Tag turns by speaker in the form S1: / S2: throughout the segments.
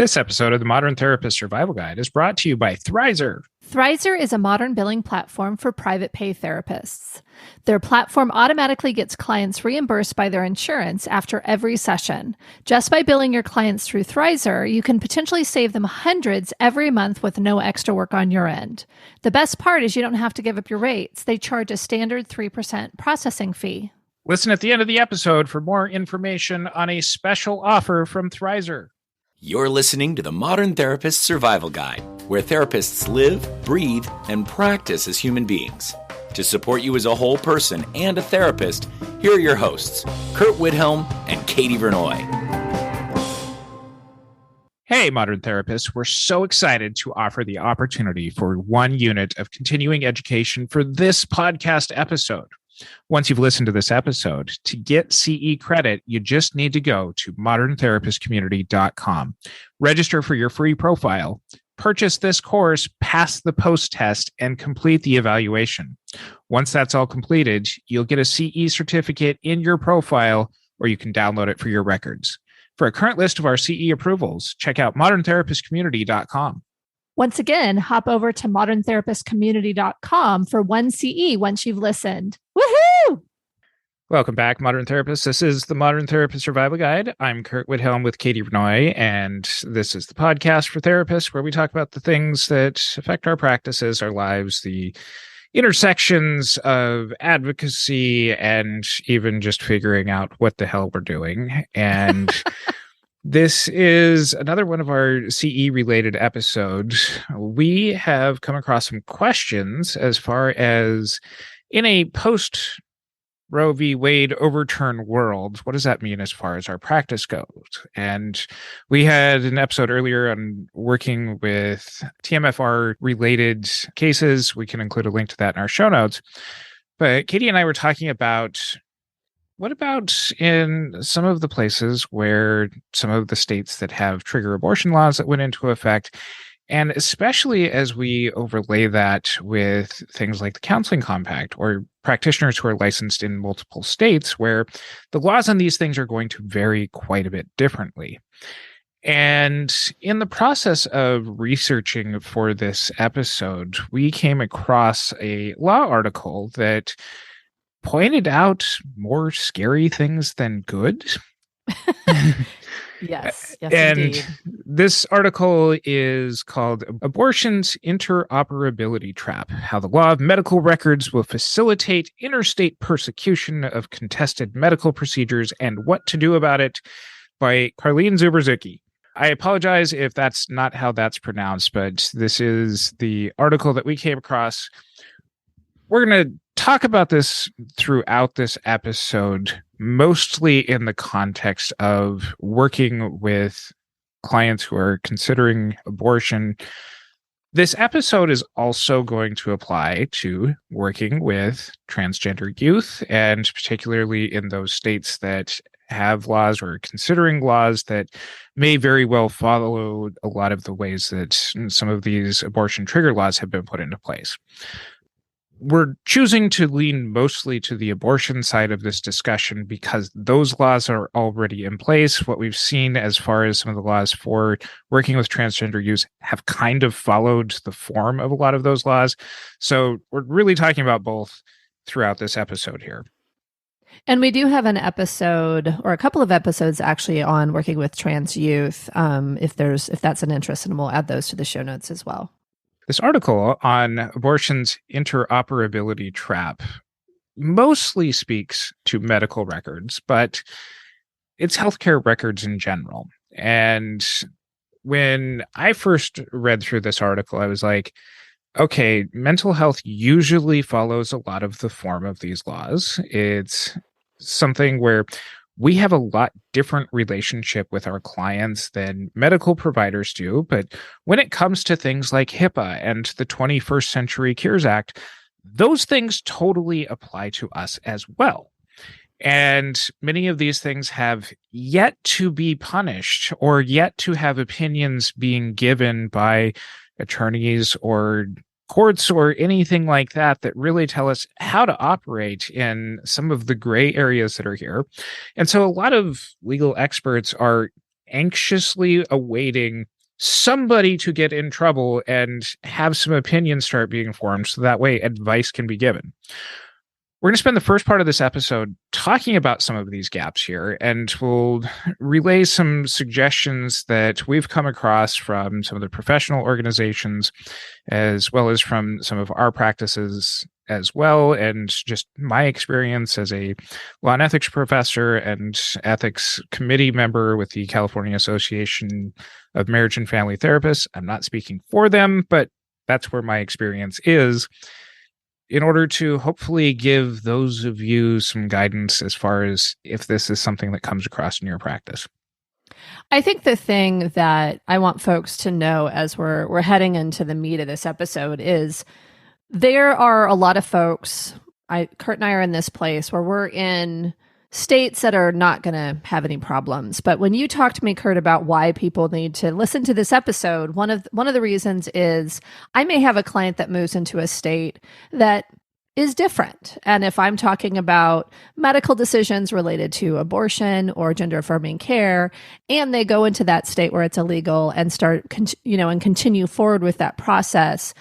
S1: This episode of the Modern Therapist Survival Guide is brought to you by Thrizer.
S2: Thrizer is a modern billing platform for private pay therapists. Their platform automatically gets clients reimbursed by their insurance after every session. Just by billing your clients through Thrizer, you can potentially save them hundreds every month with no extra work on your end. The best part is you don't have to give up your rates. They charge a standard 3% processing fee.
S1: Listen at the end of the episode for more information on a special offer from Thrizer.
S3: You're listening to the Modern Therapist Survival Guide, where therapists live, breathe, and practice as human beings. To support you as a whole person and a therapist, here are your hosts, Curt and Katie Vernoy.
S1: Hey, Modern Therapists, we're so excited to offer the opportunity for 1 unit of continuing education for this podcast episode. Once you've listened to this episode, to get CE credit, you just need to go to moderntherapistcommunity.com, register for your free profile, purchase this course, pass the post test, and complete the evaluation. Once that's all completed, you'll get a CE certificate in your profile, or you can download it for your records. For a current list of our CE approvals, check out moderntherapistcommunity.com.
S2: Once again, hop over to moderntherapistcommunity.com for 1 CE once you've listened. Woohoo!
S1: Welcome back, Modern Therapists. This is the Modern Therapist Survival Guide. I'm Curt with Katie Vernoy, and this is the podcast for therapists where we talk about the things that affect our practices, our lives, the intersections of advocacy, and even just figuring out what the hell we're doing. And this is another one of our CE-related episodes. We have come across some questions as far as in a post-Roe v. Wade overturn world, what does that mean as far as our practice goes? And we had an episode earlier on working with TMFR-related cases. We can include a link to that in our show notes. But Katie and I were talking about what about in some of the places where some of the states that have trigger abortion laws that went into effect, and especially as we overlay that with things like the Counseling Compact or practitioners who are licensed in multiple states where the laws on these things are going to vary quite a bit differently. And in the process of researching for this episode, we came across a law article that pointed out more scary things than good.
S2: Yes,
S1: and
S2: indeed.
S1: This article is called Abortion's Interoperability Trap, How the Law of Medical Records Will Facilitate Interstate Persecution of Contested Medical Procedures and What to Do About It, by Carleen Zuberzucki. I apologize if that's not how that's pronounced, but this is the article that we came across. We're going to talk about this throughout this episode, mostly in the context of working with clients who are considering abortion. This episode is also going to apply to working with transgender youth, and particularly in those states that have laws or considering laws that may very well follow a lot of the ways that some of these abortion trigger laws have been put into place. We're choosing to lean mostly to the abortion side of this discussion because those laws are already in place. What we've seen as far as some of the laws for working with transgender youth have kind of followed the form of a lot of those laws. So we're really talking about both throughout this episode here.
S2: And we do have an episode, or a couple of episodes actually, on working with trans youth, if that's an interest, and we'll add those to the show notes as well.
S1: This article on abortion's interoperability trap mostly speaks to medical records, but it's healthcare records in general. And when I first read through this article, I was like, okay, mental health usually follows a lot of the form of these laws. It's something where we have a lot different relationship with our clients than medical providers do. But when it comes to things like HIPAA and the 21st Century Cures Act, those things totally apply to us as well. And many of these things have yet to be punished or yet to have opinions being given by attorneys or courts or anything like that that really tell us how to operate in some of the gray areas that are here. And so a lot of legal experts are anxiously awaiting somebody to get in trouble and have some opinions start being formed so that way advice can be given. We're going to spend the first part of this episode talking about some of these gaps here, and we'll relay some suggestions that we've come across from some of the professional organizations, as well as from some of our practices as well, and just my experience as a law and ethics professor and ethics committee member with the California Association of Marriage and Family Therapists. I'm not speaking for them, but that's where my experience is, in order to hopefully give those of you some guidance as far as if this is something that comes across in your practice.
S2: I think the thing that I want folks to know as we're heading into the meat of this episode is there are a lot of folks, Curt and I are in this place where we're in states that are not going to have any problems. But when you talk to me, Curt, about why people need to listen to this episode, one of the reasons is I may have a client that moves into a state that is different. And if I'm talking about medical decisions related to abortion or gender affirming care, and they go into that state where it's illegal and and continue forward with that process,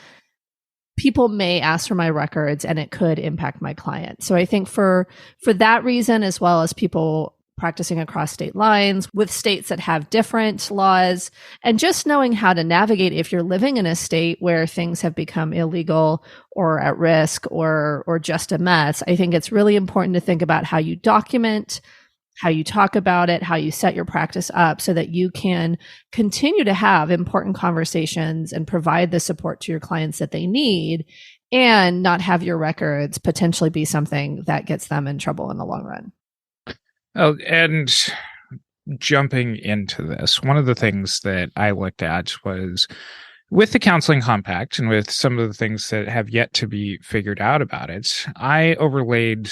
S2: people may ask for my records and it could impact my client. So I think for that reason, as well as people practicing across state lines with states that have different laws, and just knowing how to navigate if you're living in a state where things have become illegal or at risk or just a mess, I think it's really important to think about how you document, how you talk about it, how you set your practice up so that you can continue to have important conversations and provide the support to your clients that they need, and not have your records potentially be something that gets them in trouble in the long run.
S1: Oh, and jumping into this, one of the things that I looked at was with the counseling compact and with some of the things that have yet to be figured out about it, I overlaid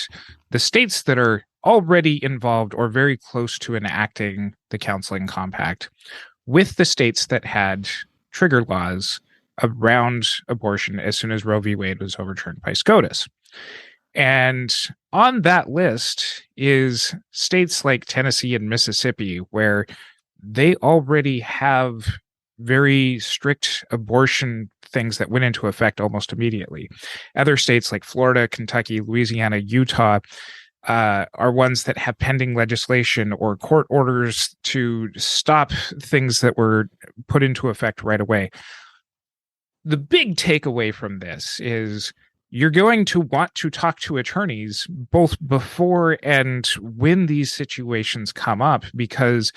S1: the states that are already involved or very close to enacting the counseling compact with the states that had trigger laws around abortion as soon as Roe v. Wade was overturned by SCOTUS. And on that list is states like Tennessee and Mississippi, where they already have very strict abortion things that went into effect almost immediately. Other states like Florida, Kentucky, Louisiana, Utah are ones that have pending legislation or court orders to stop things that were put into effect right away. The big takeaway from this is you're going to want to talk to attorneys both before and when these situations come up, because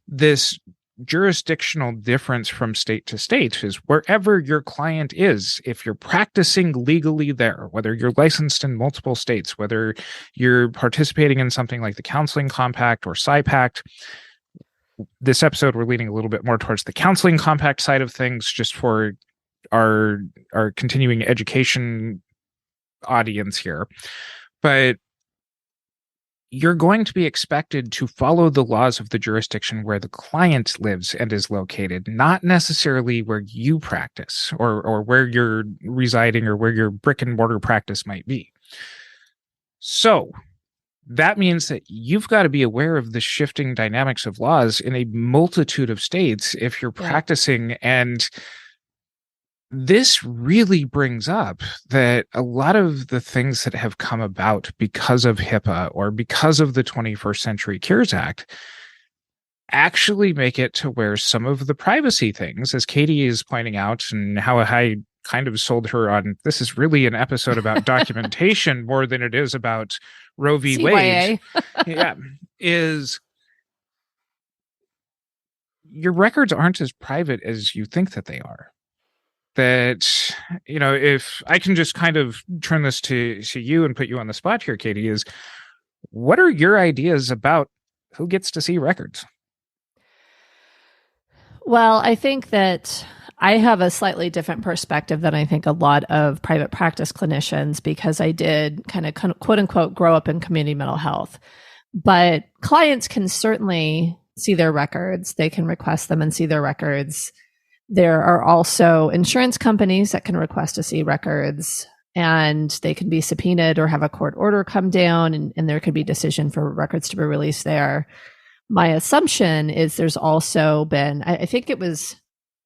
S1: this jurisdictional difference from state to state is wherever your client is. If you're practicing legally there, whether you're licensed in multiple states, whether you're participating in something like the Counseling Compact or PsyPact, this episode we're leaning a little bit more towards the Counseling Compact side of things, just for our continuing education audience here. But you're going to be expected to follow the laws of the jurisdiction where the client lives and is located, not necessarily where you practice or where you're residing or where your brick and mortar practice might be. So that means that you've got to be aware of the shifting dynamics of laws in a multitude of states if you're practicing. And this really brings up that a lot of the things that have come about because of HIPAA or because of the 21st Century Cures Act actually make it to where some of the privacy things, as Katie is pointing out, and how I kind of sold her on, this is really an episode about documentation more than it is about Roe v. Wade, is your records aren't as private as you think that they are. That, if I can just kind of turn this to you and put you on the spot here, Katie, is what are your ideas about who gets to see records?
S2: Well, I think that I have a slightly different perspective than I think a lot of private practice clinicians, because I did kind of quote unquote grow up in community mental health. But clients can certainly see their records. They can request them and see their records. There are also insurance companies that can request to see records, and they can be subpoenaed or have a court order come down, and there could be decision for records to be released there. My assumption is there's also been, I think it was,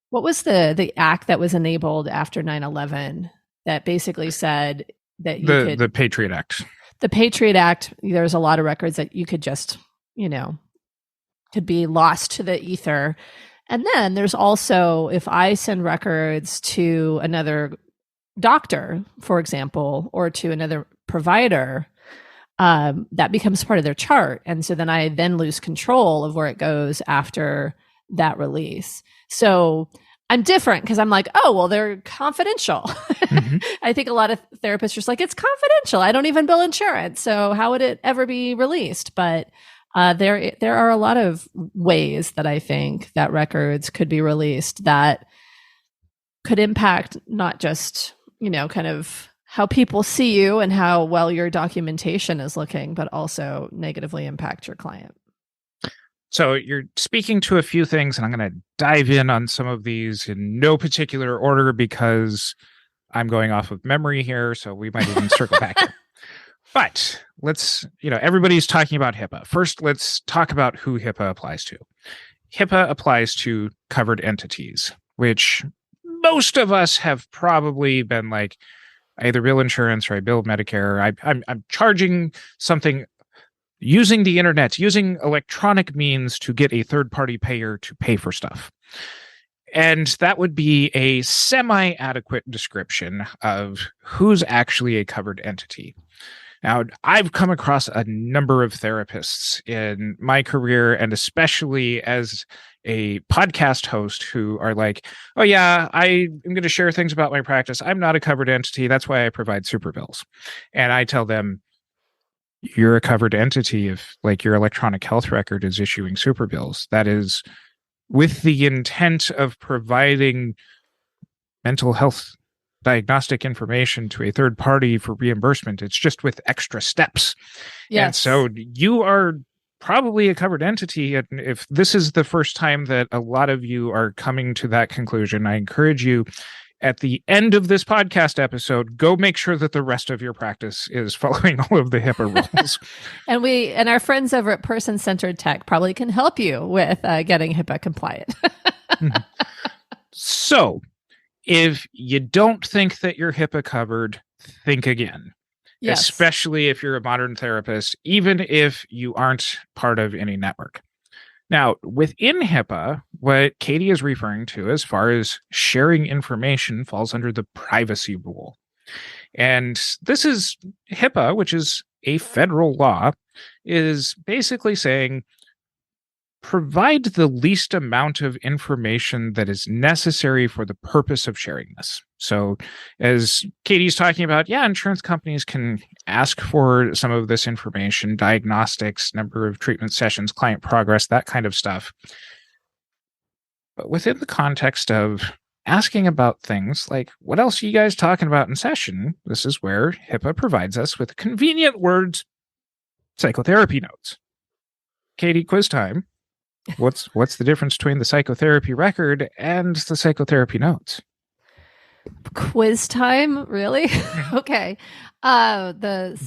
S2: what was the act that was enabled after 9/11 that basically said that you could...
S1: The Patriot Act.
S2: The Patriot Act, there's a lot of records that you could just, could be lost to the ether. And then there's also, if I send records to another doctor, for example, or to another provider, that becomes part of their chart. And so then I lose control of where it goes after that release. So I'm different because I'm like, oh, well, they're confidential. Mm-hmm. I think a lot of therapists are just like, it's confidential. I don't even bill insurance. So how would it ever be released? But there are a lot of ways that I think that records could be released that could impact not just, kind of how people see you and how well your documentation is looking, but also negatively impact your client.
S1: So you're speaking to a few things, and I'm going to dive in on some of these in no particular order because I'm going off of memory here, so we might even circle back here. But let's, everybody's talking about HIPAA. First, let's talk about who HIPAA applies to. HIPAA applies to covered entities, which most of us have probably been like, I either bill insurance or I bill Medicare. I'm charging something using the internet, using electronic means to get a third-party payer to pay for stuff. And that would be a semi-adequate description of who's actually a covered entity. Now, I've come across a number of therapists in my career, and especially as a podcast host, who are like, oh yeah, I am going to share things about my practice. I'm not a covered entity. That's why I provide super bills. And I tell them, you're a covered entity if like your electronic health record is issuing super bills. That is with the intent of providing mental health diagnostic information to a third party for reimbursement. It's just with extra steps. Yes. And so you are probably a covered entity. And if this is the first time that a lot of you are coming to that conclusion, I encourage you at the end of this podcast episode, go make sure that the rest of your practice is following all of the HIPAA rules.
S2: and our friends over at Person Centered Tech probably can help you with getting HIPAA compliant.
S1: So if you don't think that you're HIPAA covered, think again. Yes. Especially if you're a modern therapist, even if you aren't part of any network. Now, within HIPAA, what Katie is referring to as far as sharing information falls under the privacy rule. And this is HIPAA, which is a federal law, is basically saying provide the least amount of information that is necessary for the purpose of sharing this. So as Katie's talking about, yeah, insurance companies can ask for some of this information, diagnostics, number of treatment sessions, client progress, that kind of stuff. But within the context of asking about things like, what else are you guys talking about in session? This is where HIPAA provides us with convenient words, psychotherapy notes. Katie, quiz time. What's the difference between the psychotherapy record and the psychotherapy notes?
S2: Quiz time? Really? Okay. The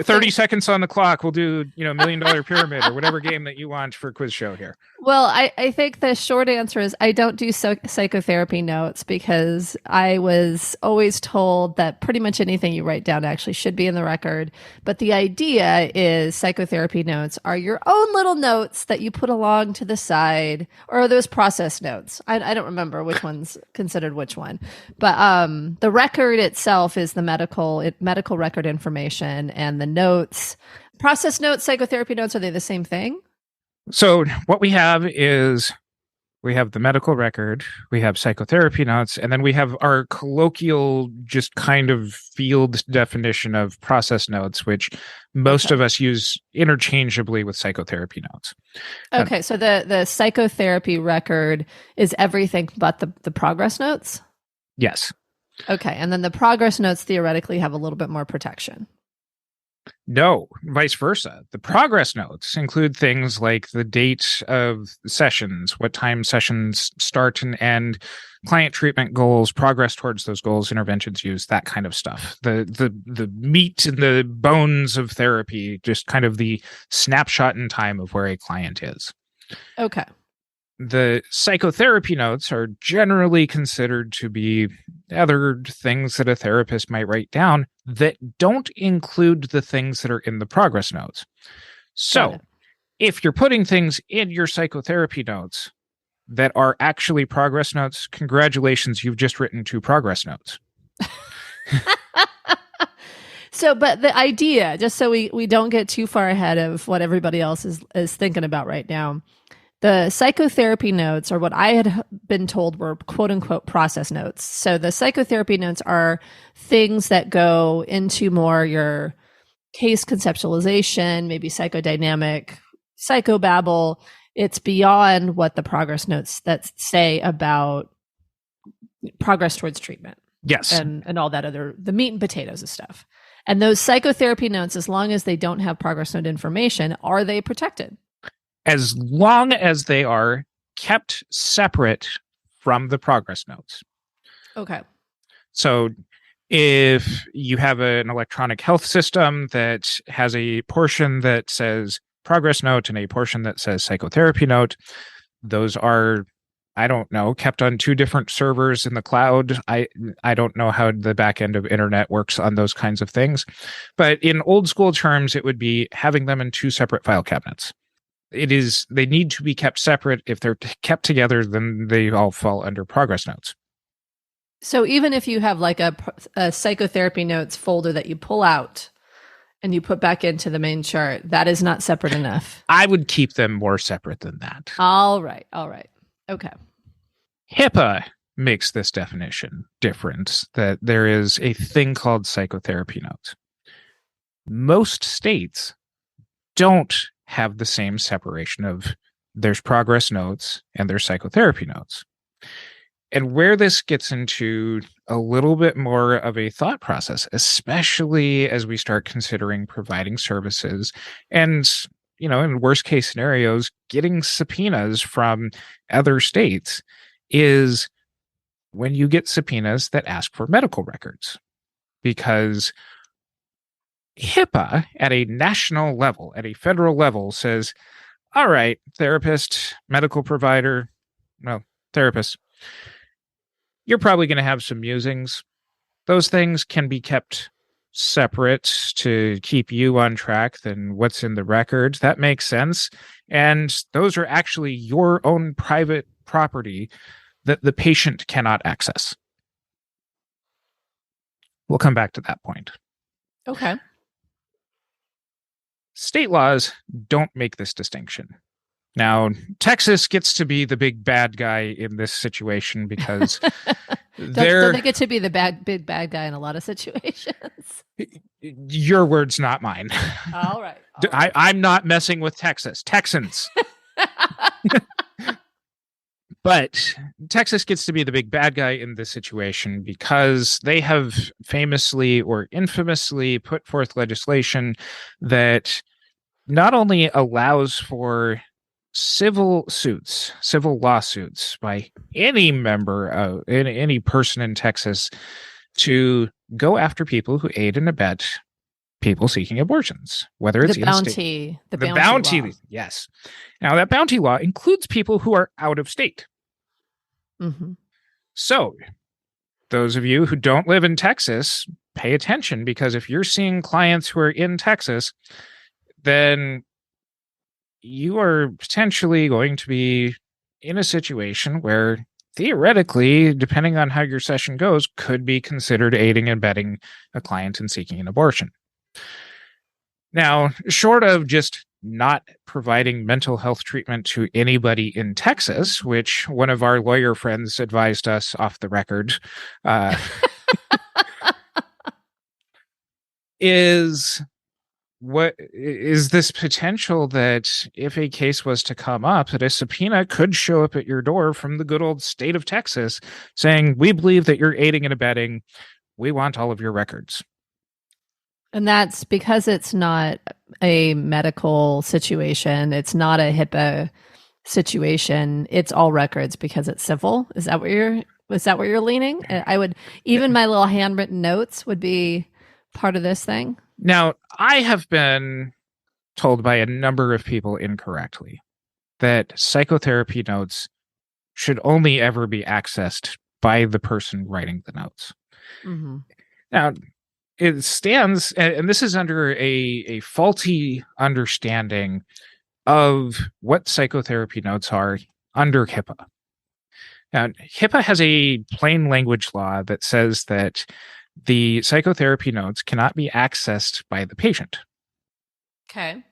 S1: 30 seconds on the clock. We'll do, $1 Million Pyramid or whatever game that you want for a quiz show here.
S2: Well, I think the short answer is I don't do psychotherapy notes because I was always told that pretty much anything you write down actually should be in the record. But the idea is psychotherapy notes are your own little notes that you put along to the side, or are those process notes? I don't remember which one's considered which one. But the record itself is the medical record information, and the notes, process notes, psychotherapy notes, are they the same thing?
S1: So what we have is we have the medical record, we have psychotherapy notes, and then we have our colloquial, just kind of field definition of process notes, which most of us use interchangeably with psychotherapy notes.
S2: Okay, so the psychotherapy record is everything but the progress notes?
S1: Yes.
S2: Okay, and then the progress notes theoretically have a little bit more protection.
S1: No, vice versa. The progress notes include things like the date of sessions, what time sessions start and end, client treatment goals, progress towards those goals, interventions used, that kind of stuff. The meat and the bones of therapy, just kind of the snapshot in time of where a client is.
S2: Okay.
S1: The psychotherapy notes are generally considered to be other things that a therapist might write down that don't include the things that are in the progress notes. So if you're putting things in your psychotherapy notes that are actually progress notes, congratulations, you've just written 2 progress notes.
S2: So, but the idea, just so we don't get too far ahead of what everybody else is thinking about right now, the psychotherapy notes, or what I had been told were quote unquote process notes. So the psychotherapy notes are things that go into more your case conceptualization, maybe psychodynamic, psychobabble. It's beyond what the progress notes that say about progress towards treatment.
S1: Yes.
S2: And all that other, the meat and potatoes of stuff. And those psychotherapy notes, as long as they don't have progress note information, are they protected?
S1: As long as they are kept separate from the progress notes.
S2: Okay.
S1: So if you have an electronic health system that has a portion that says progress note and a portion that says psychotherapy note, those are, I don't know, kept on 2 different servers in the cloud. I don't know how the back end of internet works on those kinds of things. But in old school terms, it would be having them in 2 separate file cabinets. They need to be kept separate. If they're kept together, then they all fall under progress notes.
S2: So even if you have like a psychotherapy notes folder that you pull out and you put back into the main chart, that is not separate enough.
S1: I would keep them more separate than that.
S2: All right. Okay.
S1: HIPAA makes this definition different, that there is a thing called psychotherapy notes. Most states don't have the same separation of there's progress notes and there's psychotherapy notes. And where this gets into a little bit more of a thought process, especially as we start considering providing services and, in worst case scenarios, getting subpoenas from other states, is when you get subpoenas that ask for medical records. Because HIPAA at a national level, at a federal level, says, all right, therapist, medical provider, therapist, you're probably going to have some musings. Those things can be kept separate to keep you on track than what's in the records. That makes sense. And those are actually your own private property that the patient cannot access. We'll come back to that point.
S2: Okay.
S1: State laws don't make this distinction. Now, Texas gets to be the big bad guy in this situation because
S2: don't they get to be the big bad guy in a lot of situations?
S1: Your words, not mine.
S2: All right.
S1: I'm not messing with Texas. Texans. But Texas gets to be the big bad guy in this situation because they have famously or infamously put forth legislation that not only allows for civil lawsuits by any member of any person in Texas to go after people who aid and abet people seeking abortions, whether it's
S2: the bounty law.
S1: Yes. Now that bounty law includes people who are out of state.
S2: Mm-hmm.
S1: So those of you who don't live in Texas, pay attention, because if you're seeing clients who are in Texas, then you are potentially going to be in a situation where theoretically, depending on how your session goes, could be considered aiding and abetting a client in seeking an abortion. Now, short of just not providing mental health treatment to anybody in Texas, which one of our lawyer friends advised us off the record, is this potential that if a case was to come up, that a subpoena could show up at your door from the good old state of Texas saying, we believe that you're aiding and abetting. We want all of your records.
S2: And that's because it's not a medical situation. It's not a HIPAA situation. It's all records because it's civil. Is that what you're leaning? I would, even my little handwritten notes would be part of this thing.
S1: Now, I have been told by a number of people incorrectly that psychotherapy notes should only ever be accessed by the person writing the notes.
S2: Mm-hmm.
S1: Now, it stands, and this is under a faulty understanding of what psychotherapy notes are under HIPAA. Now, HIPAA has a plain language law that says that the psychotherapy notes cannot be accessed by the patient.
S2: Okay.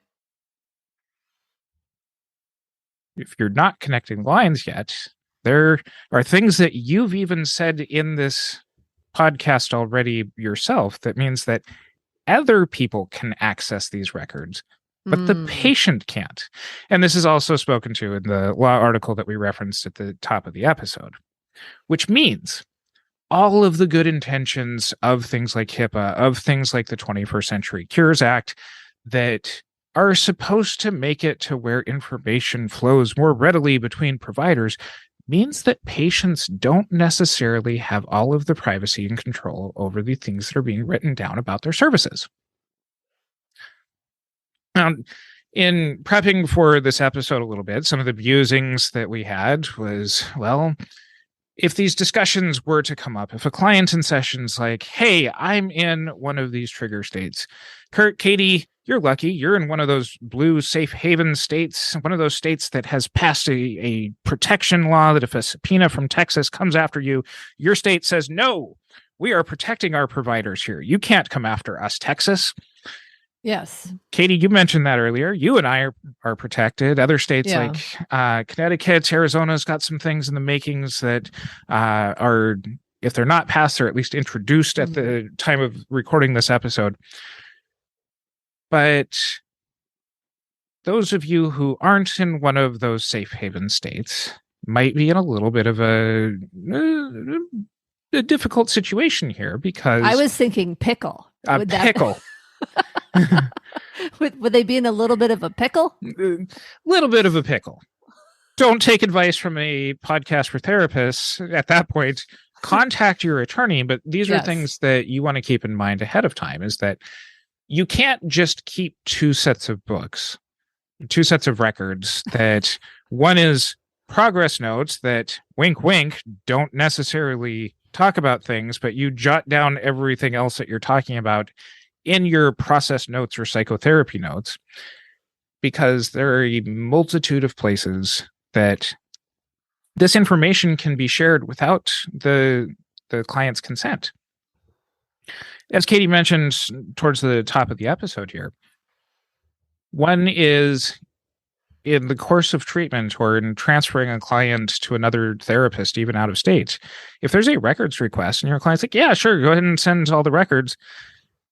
S1: If you're not connecting lines yet, there are things that you've even said in this podcast already yourself that means that other people can access these records, but the patient can't. And this is also spoken to in the law article that we referenced at the top of the episode, which means all of the good intentions of things like HIPAA, of things like the 21st Century Cures Act that are supposed to make it to where information flows more readily between providers means that patients don't necessarily have all of the privacy and control over the things that are being written down about their services. Now, in prepping for this episode a little bit, some of the musings that we had was, well, if these discussions were to come up, if a client in session's like, hey, I'm in one of these trigger states, Curt, Katie, you're lucky. You're in one of those blue safe haven states, one of those states that has passed a protection law that if a subpoena from Texas comes after you, your state says, no, we are protecting our providers here. You can't come after us, Texas.
S2: Yes.
S1: Katie, you mentioned that earlier. You and I are protected. Other states like Connecticut, Arizona's got some things in the makings that are, if they're not passed, they're at least introduced at the time of recording this episode. But those of you who aren't in one of those safe haven states might be in a little bit of a difficult situation here because
S2: I was thinking pickle.
S1: Pickle.
S2: Would they be in a little bit of a pickle?
S1: Little bit of a pickle. Don't take advice from a podcast for therapists at that point. Contact your attorney, but these are things that you want to keep in mind ahead of time, is that you can't just keep two sets of books, two sets of records that one is progress notes that wink, wink, don't necessarily talk about things, but you jot down everything else that you're talking about in your process notes or psychotherapy notes, because there are a multitude of places that this information can be shared without the client's consent. As Katie mentioned towards the top of the episode here, one is in the course of treatment or in transferring a client to another therapist, even out of state. If there's a records request and your client's like, yeah, sure, go ahead and send all the records.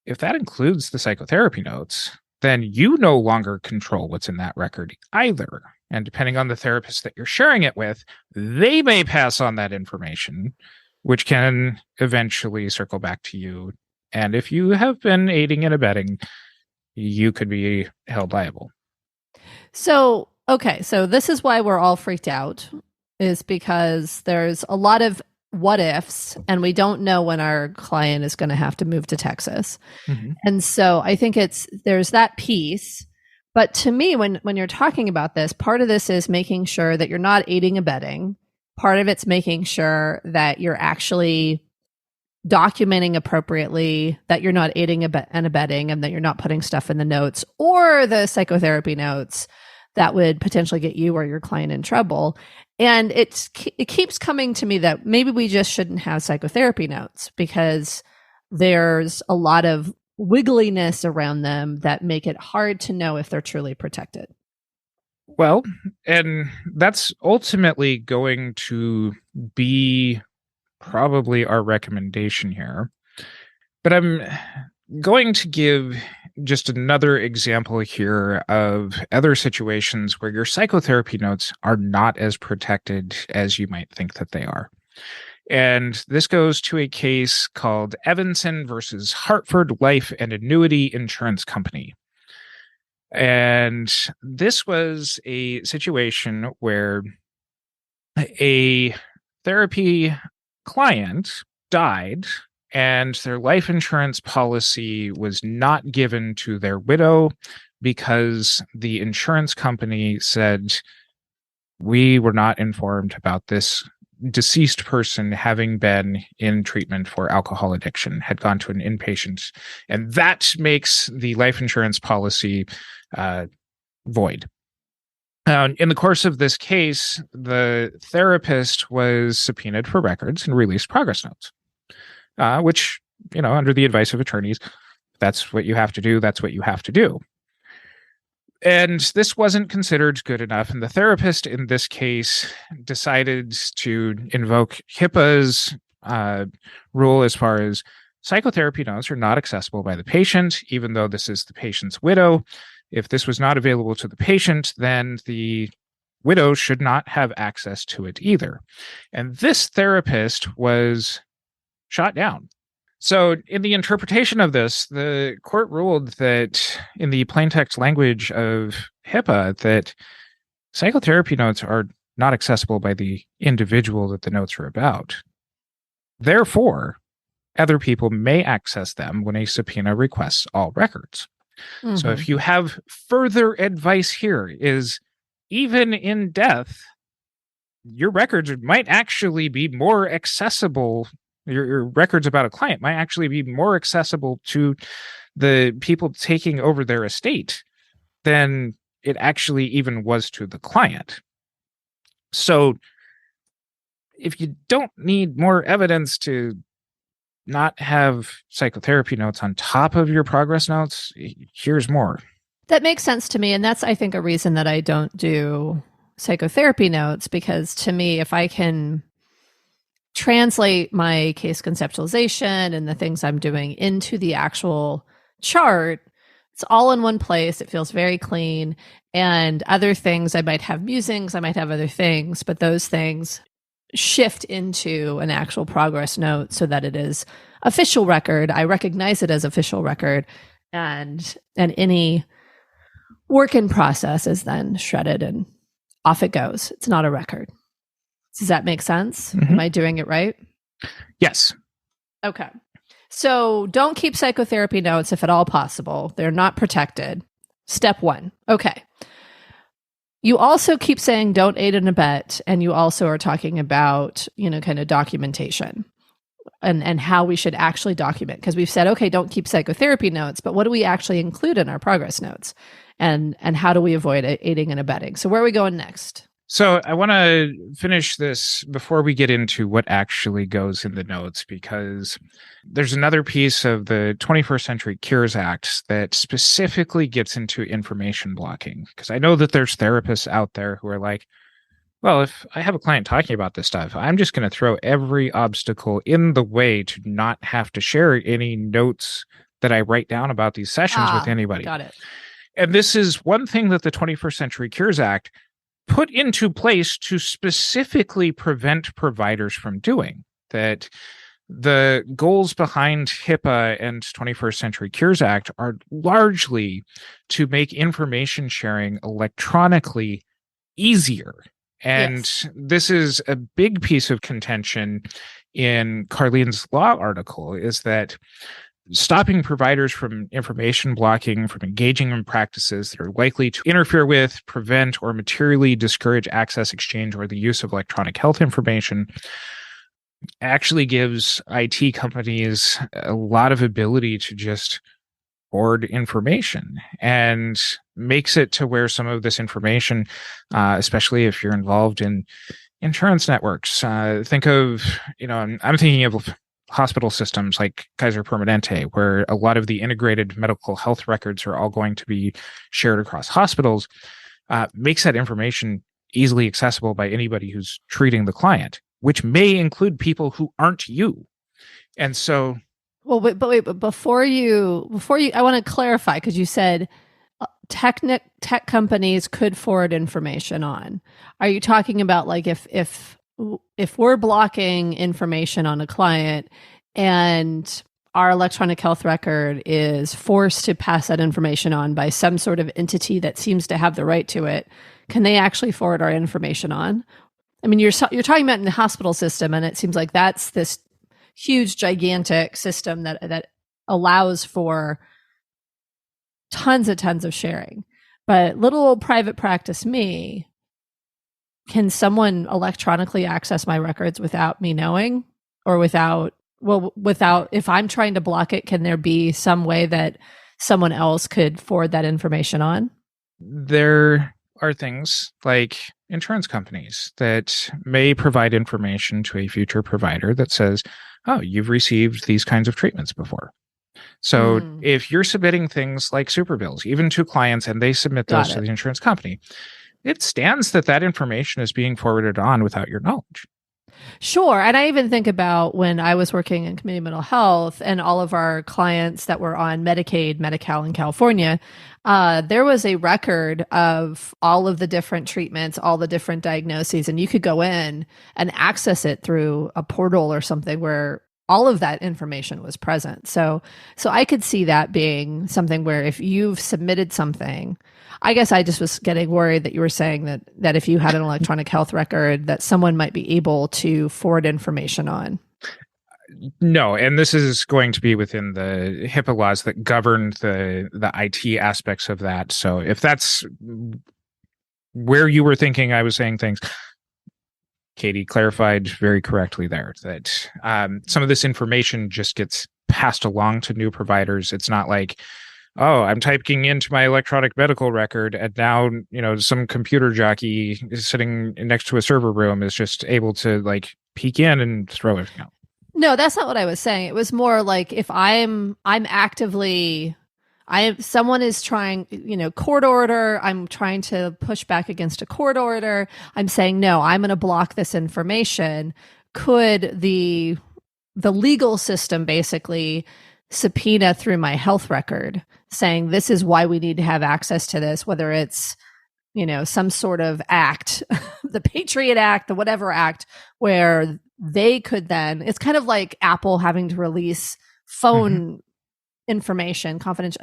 S1: If that includes the psychotherapy notes, then you no longer control what's in that record either. And depending on the therapist that you're sharing it with, they may pass on that information, which can eventually circle back to you. And if you have been aiding and abetting, you could be held liable.
S2: So, okay, so this is why we're all freaked out, is because there's a lot of what ifs, and we don't know when our client is going to have to move to Texas. Mm-hmm. And so I think there's that piece. But to me, when you're talking about this, part of this is making sure that you're not aiding abetting. Part of it's making sure that you're actually documenting appropriately, that you're not aiding and abetting, and that you're not putting stuff in the notes or the psychotherapy notes that would potentially get you or your client in trouble. And it keeps coming to me that maybe we just shouldn't have psychotherapy notes because there's a lot of wiggliness around them that make it hard to know if they're truly protected.
S1: Well, and that's ultimately going to be probably our recommendation here. But I'm going to give just another example here of other situations where your psychotherapy notes are not as protected as you might think that they are. And this goes to a case called Evanston versus Hartford Life and Annuity Insurance Company. And this was a situation where a therapy client died and their life insurance policy was not given to their widow because the insurance company said we were not informed about this deceased person having been in treatment for alcohol addiction, had gone to an inpatient, and that makes the life insurance policy void. In the course of this case, the therapist was subpoenaed for records and released progress notes, which, under the advice of attorneys, that's what you have to do. That's what you have to do. And this wasn't considered good enough. And the therapist in this case decided to invoke HIPAA's rule as far as psychotherapy notes are not accessible by the patient, even though this is the patient's widow. If this was not available to the patient, then the widow should not have access to it either. And this therapist was shot down. So in the interpretation of this, the court ruled that in the plaintext language of HIPAA, that psychotherapy notes are not accessible by the individual that the notes are about. Therefore, other people may access them when a subpoena requests all records. Mm-hmm. So if you have further advice here is, even in death, your records might actually be more accessible. Your records about a client might actually be more accessible to the people taking over their estate than it actually even was to the client. So if you don't need more evidence to not have psychotherapy notes on top of your progress notes, here's more.
S2: That makes sense to me. And that's, I think, a reason that I don't do psychotherapy notes, because to me, if I can translate my case conceptualization and the things I'm doing into the actual chart, it's all in one place. It feels very clean. And other things, I might have musings, I might have other things, but those things shift into an actual progress note so that it is official record. I recognize it as official record, and any work in process is then shredded and off it goes. It's not a record. Does that make sense? Mm-hmm. Am I doing it right?
S1: Yes.
S2: Okay. So don't keep psychotherapy notes if at all possible. They're not protected. Step one. Okay. You also keep saying don't aid and abet, and you also are talking about, kind of documentation and how we should actually document. Because we've said, okay, don't keep psychotherapy notes, but what do we actually include in our progress notes? And how do we avoid aiding and abetting? So where are we going next?
S1: So I want to finish this before we get into what actually goes in the notes, because there's another piece of the 21st Century Cures Act that specifically gets into information blocking. Because I know that there's therapists out there who are like, well, if I have a client talking about this stuff, I'm just going to throw every obstacle in the way to not have to share any notes that I write down about these sessions with anybody.
S2: Got it.
S1: And this is one thing that the 21st Century Cures Act put into place to specifically prevent providers from doing. That the goals behind HIPAA and 21st Century Cures Act are largely to make information sharing electronically easier. And This is a big piece of contention in Carlene's law article, is that stopping providers from information blocking, from engaging in practices that are likely to interfere with, prevent, or materially discourage access, exchange, or the use of electronic health information actually gives IT companies a lot of ability to just hoard information, and makes it to where some of this information, especially if you're involved in insurance networks, think of, I'm thinking of hospital systems like Kaiser Permanente, where a lot of the integrated medical health records are all going to be shared across hospitals, makes that information easily accessible by anybody who's treating the client, which may include people who aren't you. And so...
S2: Well, wait, but before you, I want to clarify, because you said tech companies could forward information on. Are you talking about like if we're blocking information on a client and our electronic health record is forced to pass that information on by some sort of entity that seems to have the right to it, can they actually forward our information on? I mean, you're talking about in the hospital system, and it seems like that's this huge, gigantic system that allows for tons of sharing. But little old private practice me, can someone electronically access my records without me knowing, or without, if I'm trying to block it, can there be some way that someone else could forward that information on?
S1: There are things like insurance companies that may provide information to a future provider that says, oh, you've received these kinds of treatments before. So if you're submitting things like super bills, even to clients, and they submit those to the insurance company, it stands that information is being forwarded on without your knowledge.
S2: Sure. And I even think about when I was working in community mental health and all of our clients that were on Medicaid, Medi-Cal in California, there was a record of all of the different treatments, all the different diagnoses, and you could go in and access it through a portal or something where all of that information was present. So I could see that being something where if you've submitted something, I guess I just was getting worried that you were saying that if you had an electronic health record, that someone might be able to forward information on.
S1: No, and this is going to be within the HIPAA laws that govern the IT aspects of that. So if that's where you were thinking I was saying things, Katie clarified very correctly there that some of this information just gets passed along to new providers. It's not like, oh, I'm typing into my electronic medical record, and now, some computer jockey is sitting next to a server room is just able to like peek in and throw everything out.
S2: No, that's not what I was saying. It was more like if someone is trying, court order, I'm trying to push back against a court order. I'm saying, no, I'm going to block this information. Could the legal system basically subpoena through my health record saying this is why we need to have access to this, whether it's, some sort of act, the Patriot Act, the whatever act, where they could then, it's kind of like Apple having to release phone information, confidential,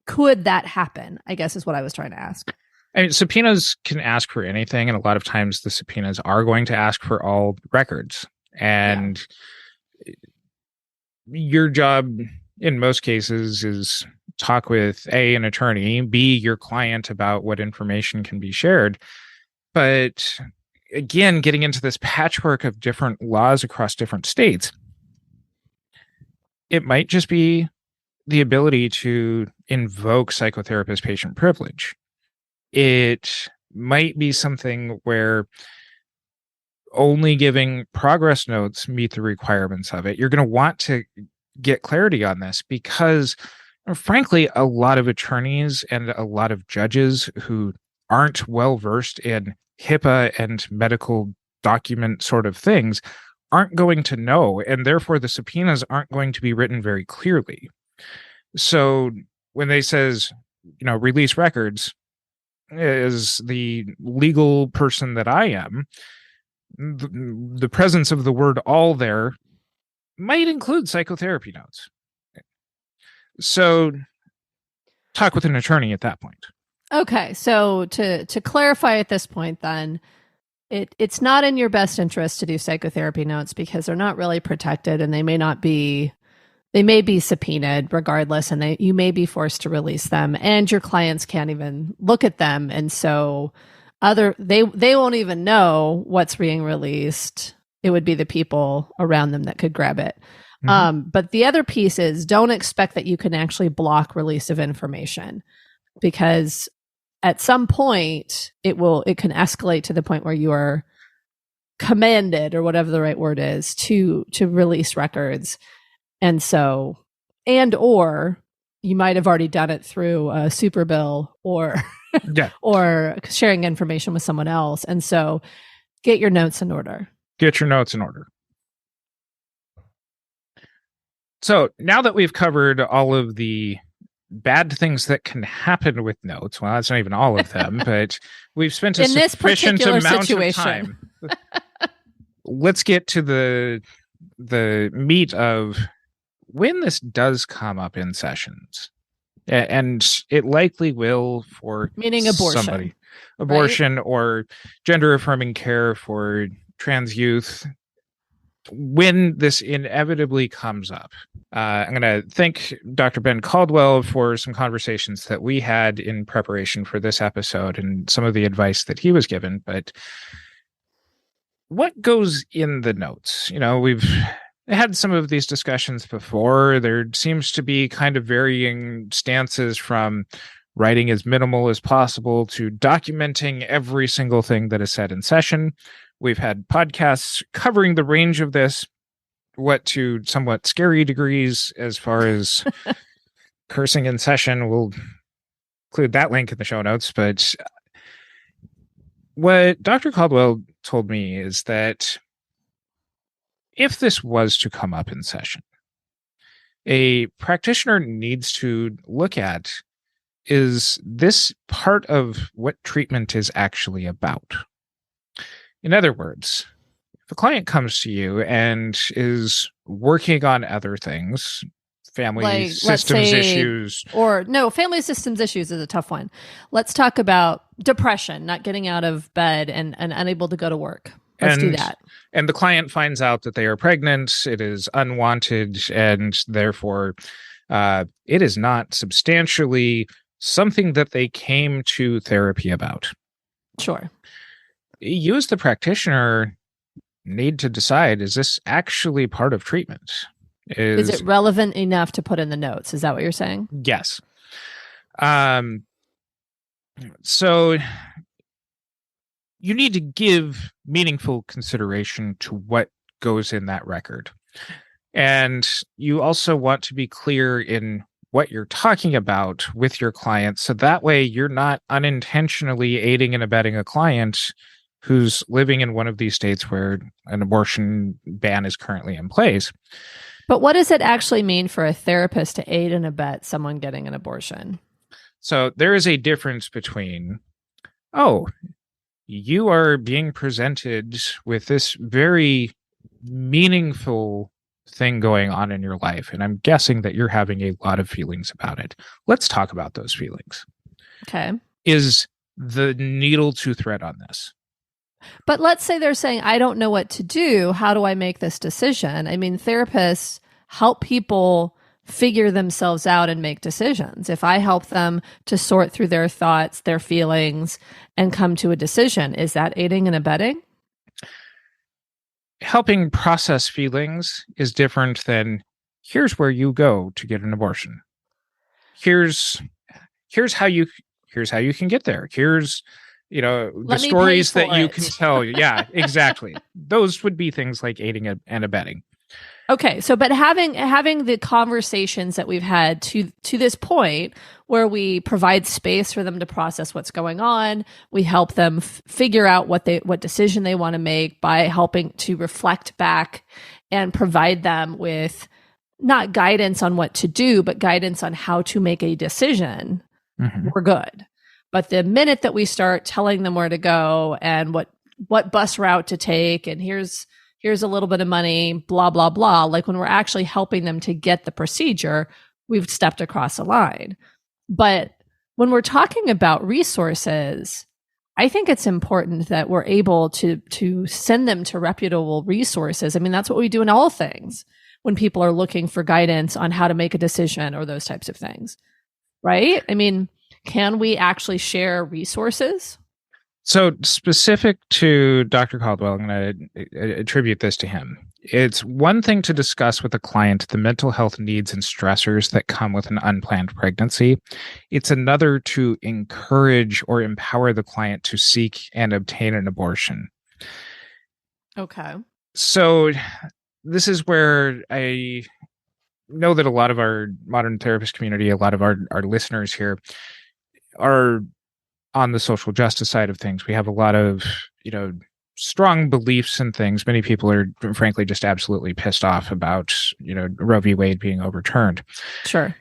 S2: could that happen? I guess is what I was trying to ask.
S1: I mean, subpoenas can ask for anything, and a lot of times the subpoenas are going to ask for all records. And your job in most cases is talk with A, an attorney, B, your client about what information can be shared. But again, getting into this patchwork of different laws across different states, it might just be the ability to invoke psychotherapist patient privilege. It might be something where only giving progress notes meet the requirements of it. You're going to want to get clarity on this because, frankly, a lot of attorneys and a lot of judges who aren't well versed in HIPAA and medical document sort of things aren't going to know, and therefore the subpoenas aren't going to be written very clearly. So when they says, release records, as the legal person that I am, the presence of the word all there might include psychotherapy notes. So talk with an attorney at that point.
S2: Okay. So to clarify at this point, then it's not in your best interest to do psychotherapy notes because they're not really protected and they may be subpoenaed regardless, and you may be forced to release them, and your clients can't even look at them. And so they won't even know what's being released. It would be the people around them that could grab it. But the other piece is don't expect that you can actually block release of information, because at some point it can escalate to the point where you are commanded, or whatever the right word is, to release records. And so, or you might have already done it through a super bill or sharing information with someone else. And so get your notes in order.
S1: Get your notes in order. So now that we've covered all of the bad things that can happen with notes, well, that's not even all of them, but we've spent a sufficient amount of time. Let's get to the meat of when this does come up in sessions. And it likely will for
S2: meaning abortion.
S1: Somebody. Abortion, right? Or gender affirming care for trans youth. When this inevitably comes up, I'm going to thank Dr. Ben Caldwell for some conversations that we had in preparation for this episode and some of the advice that he was given. But what goes in the notes? We've had some of these discussions before. There seems to be kind of varying stances from writing as minimal as possible to documenting every single thing that is said in session. We've had podcasts covering the range of this, what to somewhat scary degrees as far as cursing in session. We'll include that link in the show notes. But what Dr. Caldwell told me is that if this was to come up in session, a practitioner needs to look at, is this part of what treatment is actually about? In other words, if a client comes to you and is working on other things, family systems issues.
S2: Or no, family systems issues is a tough one. Let's talk about depression, not getting out of bed and unable to go to work. Let's do that.
S1: And the client finds out that they are pregnant. It is unwanted, and therefore it is not substantially something that they came to therapy about.
S2: Sure.
S1: You as the practitioner need to decide, is this actually part of treatment? Is
S2: it relevant enough to put in the notes? Is that what you're saying?
S1: Yes. So you need to give meaningful consideration to what goes in that record. And you also want to be clear in what you're talking about with your client, so that way you're not unintentionally aiding and abetting a client who's living in one of these states where an abortion ban is currently in place.
S2: But what does it actually mean for a therapist to aid and abet someone getting an abortion?
S1: So there is a difference between, you are being presented with this very meaningful thing going on in your life, and I'm guessing that you're having a lot of feelings about it. Let's talk about those feelings.
S2: Okay.
S1: Is the needle to thread on this?
S2: But let's say they're saying, I don't know what to do. How do I make this decision? I mean, therapists help people figure themselves out and make decisions. If I help them to sort through their thoughts, their feelings, and come to a decision, is that aiding and abetting?
S1: Helping process feelings is different than, here's where you go to get an abortion. Here's how you can get there. Here's the stories that you can tell. Yeah, exactly. Those would be things like aiding and abetting.
S2: Okay, so but having the conversations that we've had to this point, where we provide space for them to process what's going on, we help them figure out what decision they want to make by helping to reflect back and provide them with not guidance on what to do, but guidance on how to make a decision. Mm-hmm. We're good. But the minute that we start telling them where to go and what bus route to take, and here's a little bit of money, blah, blah, blah. Like when we're actually helping them to get the procedure, we've stepped across a line. But when we're talking about resources, I think it's important that we're able to send them to reputable resources. I mean, that's what we do in all things when people are looking for guidance on how to make a decision or those types of things, right? I mean, can we actually share resources?
S1: So specific to Dr. Caldwell, I'm going to attribute this to him. It's one thing to discuss with a client the mental health needs and stressors that come with an unplanned pregnancy. It's another to encourage or empower the client to seek and obtain an abortion.
S2: Okay.
S1: So this is where I know that a lot of our modern therapist community, a lot of our listeners here are on the social justice side of things. We have a lot of, strong beliefs and things. Many people are frankly just absolutely pissed off about, Roe v. Wade being overturned.
S2: Sure.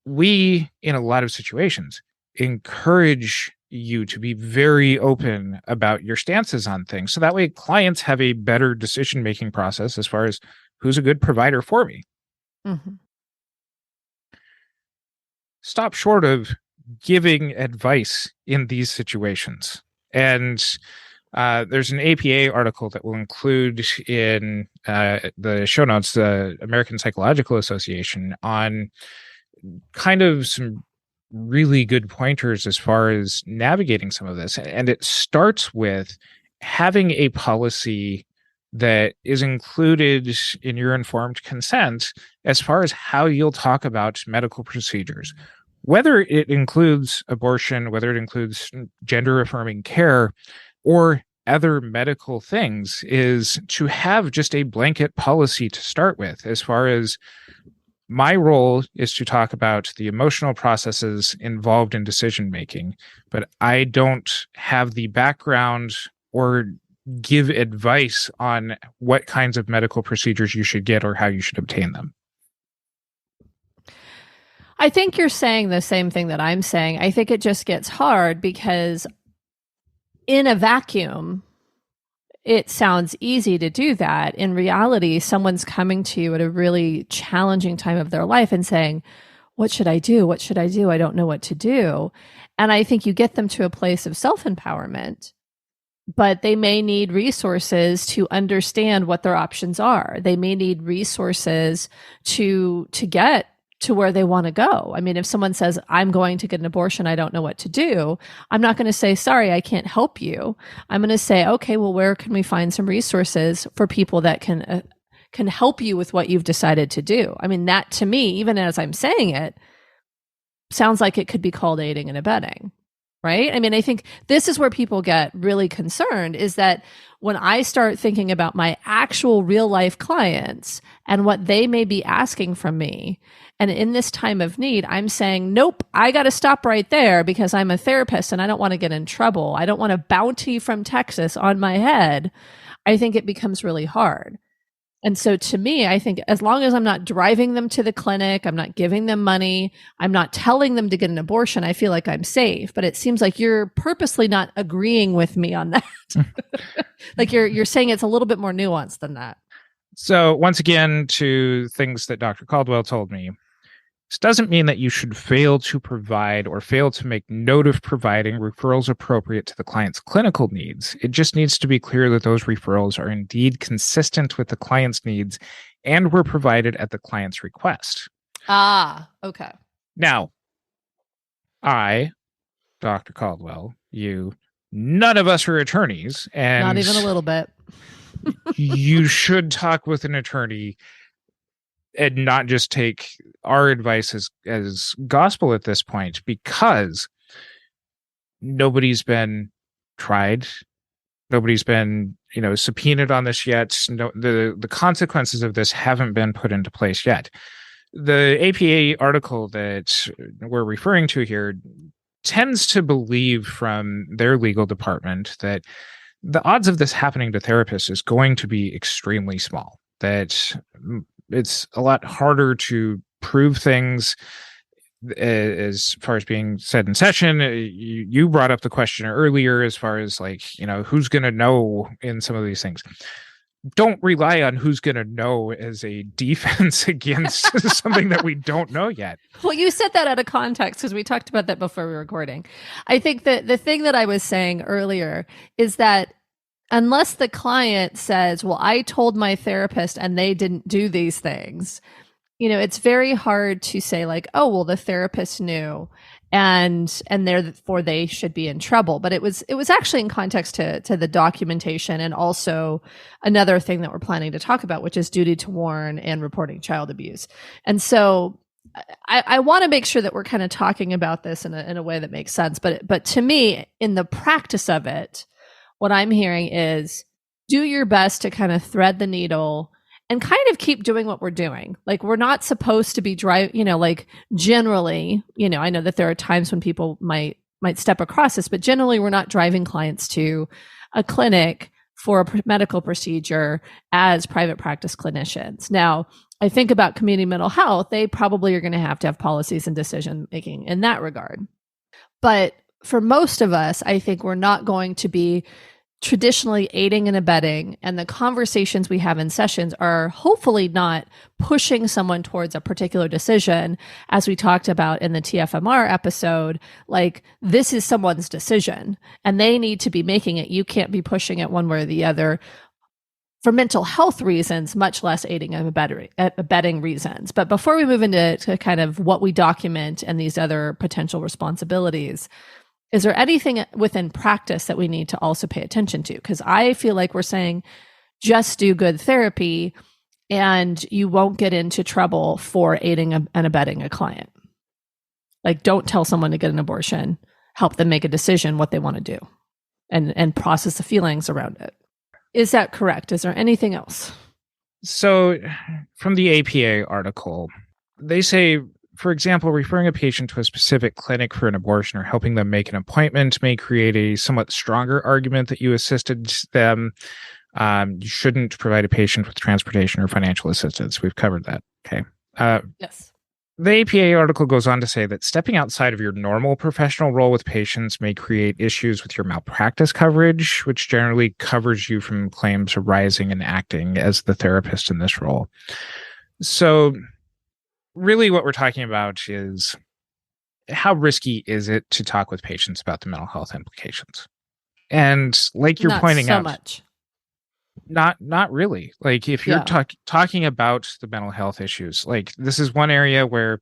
S1: We, in a lot of situations, encourage you to be very open about your stances on things. So that way clients have a better decision-making process as far as who's a good provider for me. Mm-hmm. Stop short of giving advice in these situations. And there's an APA article that we'll include in the show notes, the American Psychological Association, on kind of some really good pointers as far as navigating some of this. And it starts with having a policy that is included in your informed consent as far as how you'll talk about medical procedures, whether it includes abortion, whether it includes gender affirming care, or other medical things, is to have just a blanket policy to start with. As far as my role is to talk about the emotional processes involved in decision making, but I don't have the background or give advice on what kinds of medical procedures you should get or how you should obtain them.
S2: I think you're saying the same thing that I'm saying. I think it just gets hard because in a vacuum, it sounds easy to do that. In reality, someone's coming to you at a really challenging time of their life and saying, what should I do? What should I do? I don't know what to do. And I think you get them to a place of self-empowerment, but they may need resources to understand what their options are. They may need resources to get to where they want to go. I mean, if someone says, I'm going to get an abortion, I don't know what to do, I'm not going to say, sorry, I can't help you. I'm going to say, okay, well, where can we find some resources for people that can help you with what you've decided to do? I mean, that to me, even as I'm saying it, sounds like it could be called aiding and abetting. Right? I mean, I think this is where people get really concerned, is that when I start thinking about my actual real life clients and what they may be asking from me, and in this time of need, I'm saying, nope, I got to stop right there because I'm a therapist and I don't want to get in trouble. I don't want a bounty from Texas on my head. I think it becomes really hard. And so to me, I think as long as I'm not driving them to the clinic, I'm not giving them money, I'm not telling them to get an abortion, I feel like I'm safe. But it seems like you're purposely not agreeing with me on that. Like you're saying it's a little bit more nuanced than that.
S1: So once again, to things that Dr. Caldwell told me, this doesn't mean that you should fail to provide or fail to make note of providing referrals appropriate to the client's clinical needs. It just needs to be clear that those referrals are indeed consistent with the client's needs and were provided at the client's request.
S2: Ah, okay.
S1: Now, I, Dr. Caldwell, you, none of us are attorneys. And
S2: not even a little bit.
S1: You should talk with an attorney and not just take our advice as gospel at this point, because nobody's been tried. Nobody's been, subpoenaed on this yet. No, the consequences of this haven't been put into place yet. The APA article that we're referring to here tends to believe from their legal department that the odds of this happening to therapists is going to be extremely small, that it's a lot harder to prove things as far as being said in session. You brought up the question earlier as far as who's going to know in some of these things. Don't rely on who's going to know as a defense against something that we don't know yet.
S2: Well, you said that out of context because we talked about that before we were recording. I think that the thing that I was saying earlier is that unless the client says, well, I told my therapist and they didn't do these things, it's very hard to say oh, well, the therapist knew and therefore they should be in trouble. But it was actually in context to the documentation and also another thing that we're planning to talk about, which is duty to warn and reporting child abuse. And so I want to make sure that we're kind of talking about this in a way that makes sense. But to me, in the practice of it, what I'm hearing is do your best to kind of thread the needle and kind of keep doing what we're doing. We're not supposed to be generally, I know that there are times when people might step across this, but generally we're not driving clients to a clinic for a medical procedure as private practice clinicians. Now, I think about community mental health, they probably are going to have policies and decision making in that regard. But for most of us, I think we're not going to be traditionally aiding and abetting, and the conversations we have in sessions are hopefully not pushing someone towards a particular decision, as we talked about in the TFMR episode. This is someone's decision and they need to be making it. You can't be pushing it one way or the other for mental health reasons, much less aiding and abetting reasons. But before we move into kind of what we document and these other potential responsibilities, Is there anything within practice that we need to also pay attention to? Because I feel like we're saying just do good therapy and you won't get into trouble for aiding and abetting a client. Like, don't tell someone to get an abortion. Help them make a decision what they want to do and process the feelings around it. Is that correct? Is there anything else?
S1: So from the APA article, they say, for example, referring a patient to a specific clinic for an abortion or helping them make an appointment may create a somewhat stronger argument that you assisted them. You shouldn't provide a patient with transportation or financial assistance. We've covered that. Okay.
S2: Yes.
S1: The APA article goes on to say that stepping outside of your normal professional role with patients may create issues with your malpractice coverage, which generally covers you from claims arising and acting as the therapist in this role. So really what we're talking about is how risky is it to talk with patients about the mental health implications? And like you're pointing out,
S2: much.
S1: Not really. Like if you're talking about the mental health issues, like this is one area where,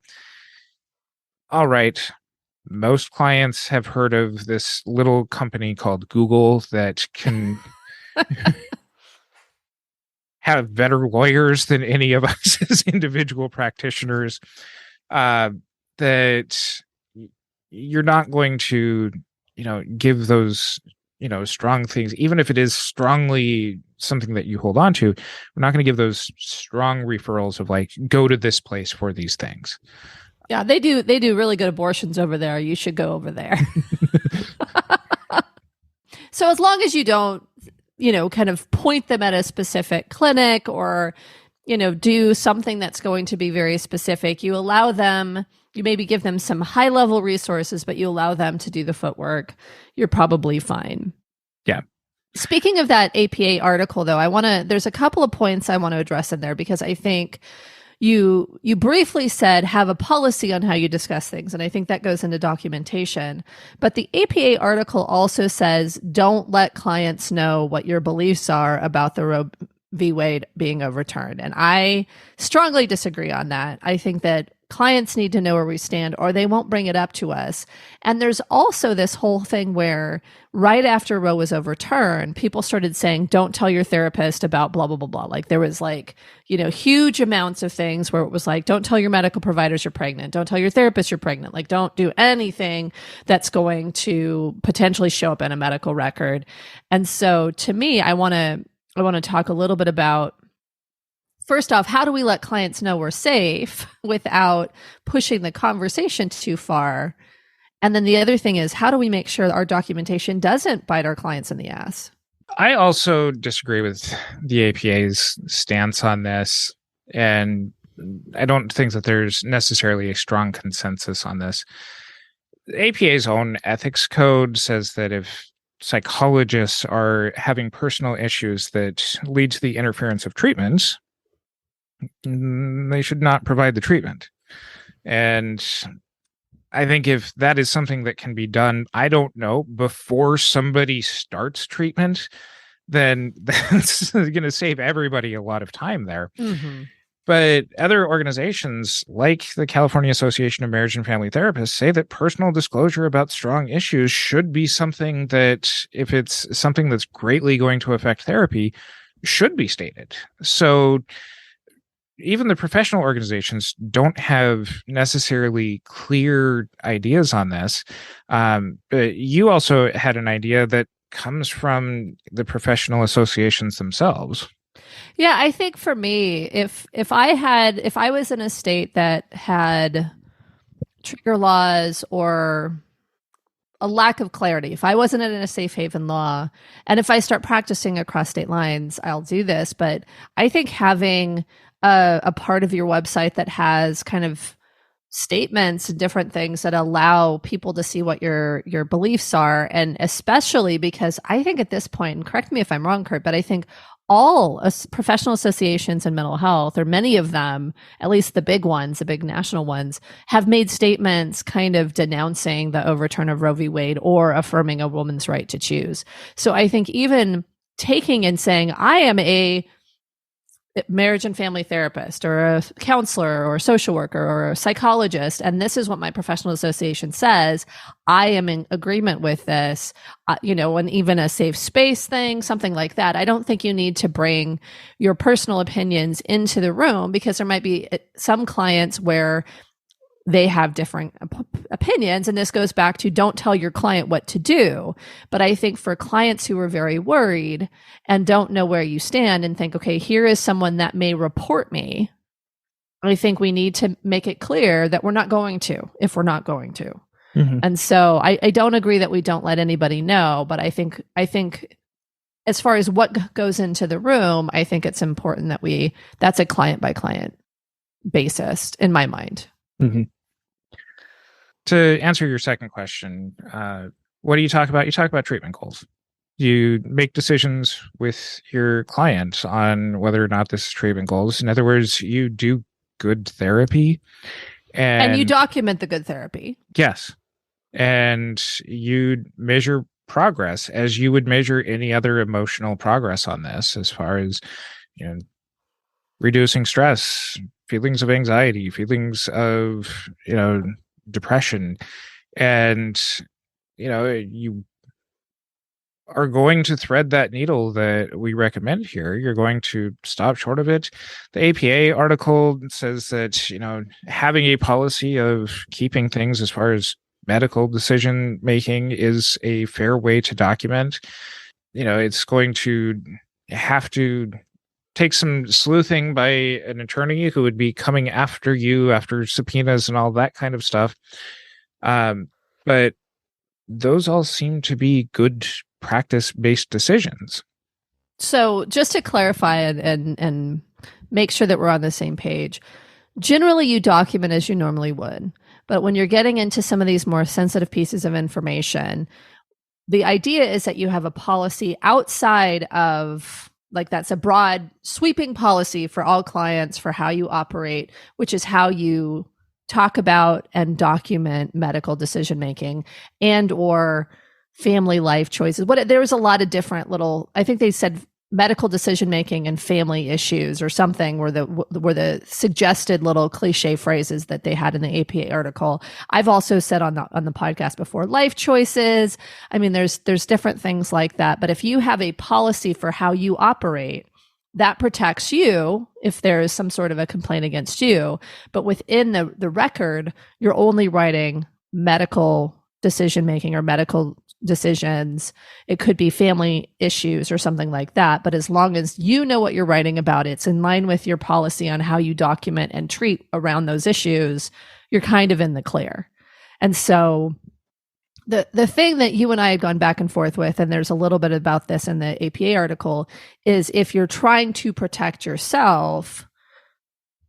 S1: all right, most clients have heard of this little company called Google that can have better lawyers than any of us as individual practitioners, that you're not going to, give those, strong things, even if it is strongly something that you hold on to, we're not going to give those strong referrals of like, go to this place for these things.
S2: Yeah, they do really good abortions over there. You should go over there. So as long as you don't, kind of point them at a specific clinic or, do something that's going to be very specific, you allow them, you maybe give them some high level resources, but you allow them to do the footwork, you're probably fine.
S1: Yeah.
S2: Speaking of that APA article though, there's a couple of points I want to address in there because I think you briefly said have a policy on how you discuss things. And I think that goes into documentation. But the APA article also says, don't let clients know what your beliefs are about the Roe v. Wade being overturned. And I strongly disagree on that. I think that clients need to know where we stand or they won't bring it up to us. And there's also this whole thing where right after Roe was overturned, people started saying, don't tell your therapist about blah, blah, blah, blah. Like there was huge amounts of things where it was like, don't tell your medical providers you're pregnant. Don't tell your therapist you're pregnant. Like don't do anything that's going to potentially show up in a medical record. And so to me, I want to talk a little bit about, first off, how do we let clients know we're safe without pushing the conversation too far? And then the other thing is, how do we make sure our documentation doesn't bite our clients in the ass?
S1: I also disagree with the APA's stance on this. And I don't think that there's necessarily a strong consensus on this. The APA's own ethics code says that if psychologists are having personal issues that lead to the interference of treatments, they should not provide the treatment. And I think if that is something that can be done, I don't know, before somebody starts treatment, then that's going to save everybody a lot of time there. Mm-hmm. But other organizations like the California Association of Marriage and Family Therapists say that personal disclosure about strong issues should be something that, if it's something that's greatly going to affect therapy, should be stated. So even the professional organizations don't have necessarily clear ideas on this. But you also had an idea that comes from the professional associations themselves.
S2: Yeah, I think for me, if I was in a state that had trigger laws or a lack of clarity, if I wasn't in a safe haven law, and if I start practicing across state lines, I'll do this. But I think having a part of your website that has kind of statements and different things that allow people to see what your beliefs are, and especially because I think at this point, and correct me if I'm wrong, Curt, but I think all professional associations in mental health, or many of them, at least the big ones, the big national ones, have made statements kind of denouncing the overturn of Roe v. Wade or affirming a woman's right to choose. So I think even taking and saying, I am a marriage and family therapist or a counselor or a social worker or a psychologist, and this is what my professional association says, I am in agreement with this, and even a safe space thing, something like that. I don't think you need to bring your personal opinions into the room, because there might be some clients where they have different opinions. And this goes back to don't tell your client what to do. But I think for clients who are very worried and don't know where you stand and think, okay, here is someone that may report me, I think we need to make it clear that we're not going to, if we're not going to. Mm-hmm. And so I don't agree that we don't let anybody know, but I think as far as what goes into the room, I think it's important that that's a client by client basis in my mind.
S1: Mm-hmm. To answer your second question, what do you talk about? You talk about treatment goals. You make decisions with your client on whether or not this is treatment goals. In other words, you do good therapy. And
S2: you document the good therapy.
S1: Yes. And you measure progress as you would measure any other emotional progress on this, as far as, reducing stress, feelings of anxiety, feelings of, depression. And, you are going to thread that needle that we recommend here. You're going to stop short of it. The APA article says that, having a policy of keeping things as far as medical decision making is a fair way to document. It's going to have to take some sleuthing by an attorney who would be coming after you after subpoenas and all that kind of stuff. But those all seem to be good practice-based decisions.
S2: So just to clarify and make sure that we're on the same page, generally you document as you normally would. But when you're getting into some of these more sensitive pieces of information, the idea is that you have a policy outside of, like, that's a broad sweeping policy for all clients for how you operate, which is how you talk about and document medical decision making and or family life choices. There was a lot of different I think they said medical decision making and family issues or something were the suggested little cliche phrases that they had in the APA article. I've also said on the podcast before, life choices. I mean, there's different things like that. But if you have a policy for how you operate, that protects you if there is some sort of a complaint against you. But within the record, you're only writing medical decision making or medical decisions. It could be family issues or something like that. But as long as you know what you're writing about, it's in line with your policy on how you document and treat around those issues, you're kind of in the clear. And so the thing that you and I had gone back and forth with, and there's a little bit about this in the APA article, is if you're trying to protect yourself,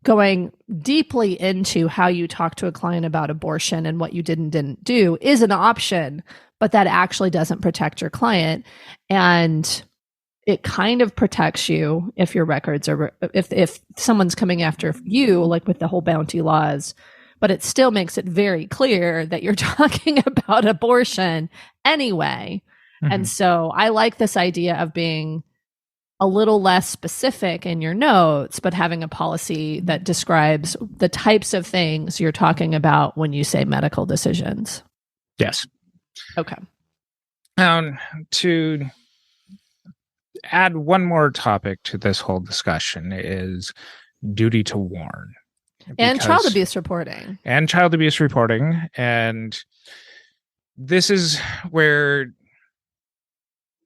S2: going deeply into how you talk to a client about abortion and what you did and didn't do is an option, but that actually doesn't protect your client. And it kind of protects you if your records are, if someone's coming after you, like with the whole bounty laws, but it still makes it very clear that you're talking about abortion anyway. Mm-hmm. And so I like this idea of being a little less specific in your notes, but having a policy that describes the types of things you're talking about when you say medical decisions.
S1: Yes.
S2: Okay.
S1: To add one more topic to this whole discussion is duty to warn.
S2: And child abuse reporting.
S1: And child abuse reporting. And this is where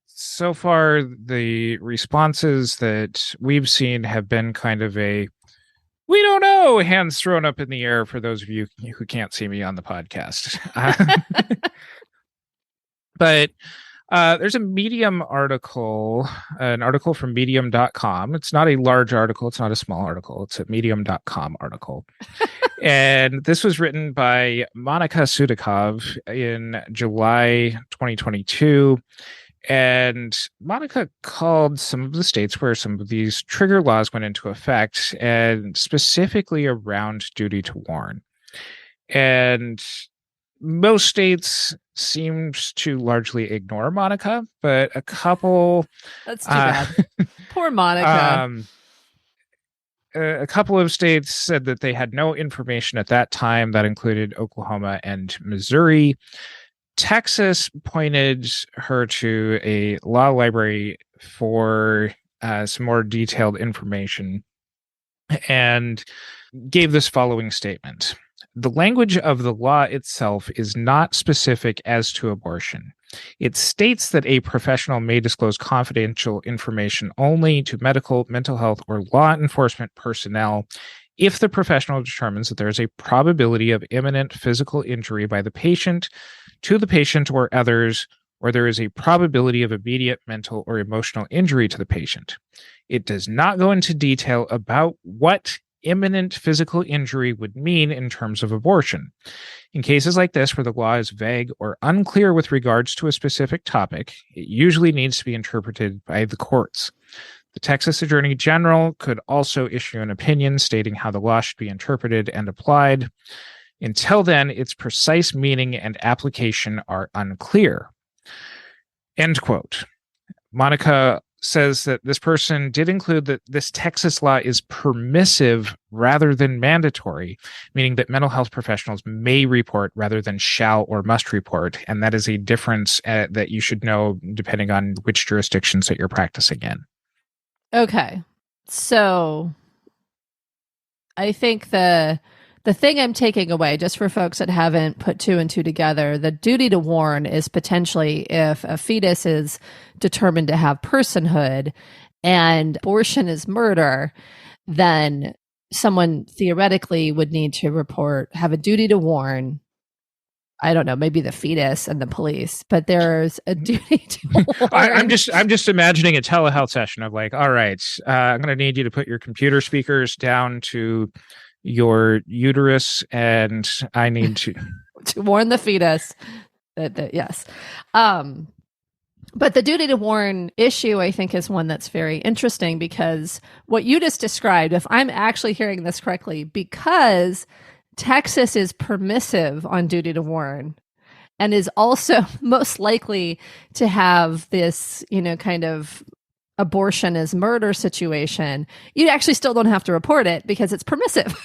S1: so far the responses that we've seen have been kind of a, we don't know, hands thrown up in the air for those of you who can't see me on the podcast. But there's a Medium article, an article from medium.com. It's not a large article. It's not a small article. It's a medium.com article. And this was written by Monica Sudakov in July 2022. And Monica called some of the states where some of these trigger laws went into effect, and specifically around duty to warn. And most states seemed to largely ignore Monica, but a couple...
S2: That's too bad. Poor Monica.
S1: a couple of states said that they had no information at that time. That included Oklahoma and Missouri. Texas pointed her to a law library for some more detailed information and gave this following statement. The language of the law itself is not specific as to abortion. It states that a professional may disclose confidential information only to medical, mental health, or law enforcement personnel if the professional determines that there is a probability of imminent physical injury by the patient, to the patient or others, or there is a probability of immediate mental or emotional injury to the patient. It does not go into detail about what imminent physical injury would mean in terms of abortion. In cases like this, where the law is vague or unclear with regards to a specific topic, it usually needs to be interpreted by the courts. The Texas Attorney General could also issue an opinion stating how the law should be interpreted and applied. Until then, its precise meaning and application are unclear. End quote. Monica says that this person did include that this Texas law is permissive rather than mandatory, meaning that mental health professionals may report rather than shall or must report. And that is a difference that you should know depending on which jurisdictions that you're practicing in.
S2: Okay. So I think the thing I'm taking away, just for folks that haven't put two and two together, the duty to warn is potentially if a fetus is determined to have personhood and abortion is murder, then someone theoretically would need to have a duty to warn. I don't know, maybe the fetus and the police, but there's a duty to warn.
S1: I'm just imagining a telehealth session of like, all right, I'm going to need you to put your computer speakers down to your uterus, and I need to
S2: to warn the fetus that yes. But the duty to warn issue, I think, is one that's very interesting because what you just described, if I'm actually hearing this correctly, because Texas is permissive on duty to warn and is also most likely to have this, kind of abortion as murder situation, you actually still don't have to report it because it's permissive.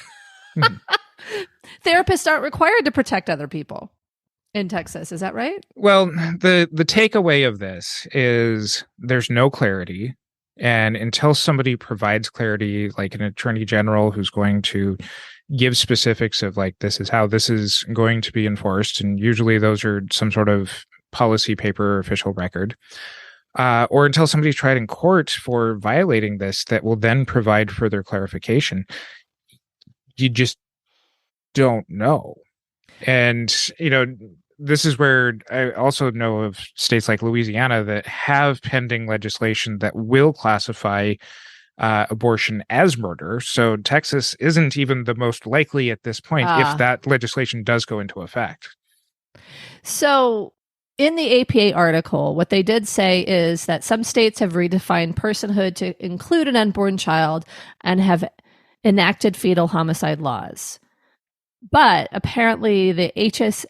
S2: Therapists aren't required to protect other people in Texas. Is that right?
S1: Well, the takeaway of this is there's no clarity. And until somebody provides clarity, like an attorney general who's going to give specifics of like, this is how this is going to be enforced. And usually those are some sort of policy paper or official record. Or until somebody's tried in court for violating this that will then provide further clarification, you just don't know. And, this is where I also know of states like Louisiana that have pending legislation that will classify abortion as murder. So Texas isn't even the most likely at this point if that legislation does go into effect.
S2: So in the APA article, what they did say is that some states have redefined personhood to include an unborn child and have enacted fetal homicide laws. But apparently the HHS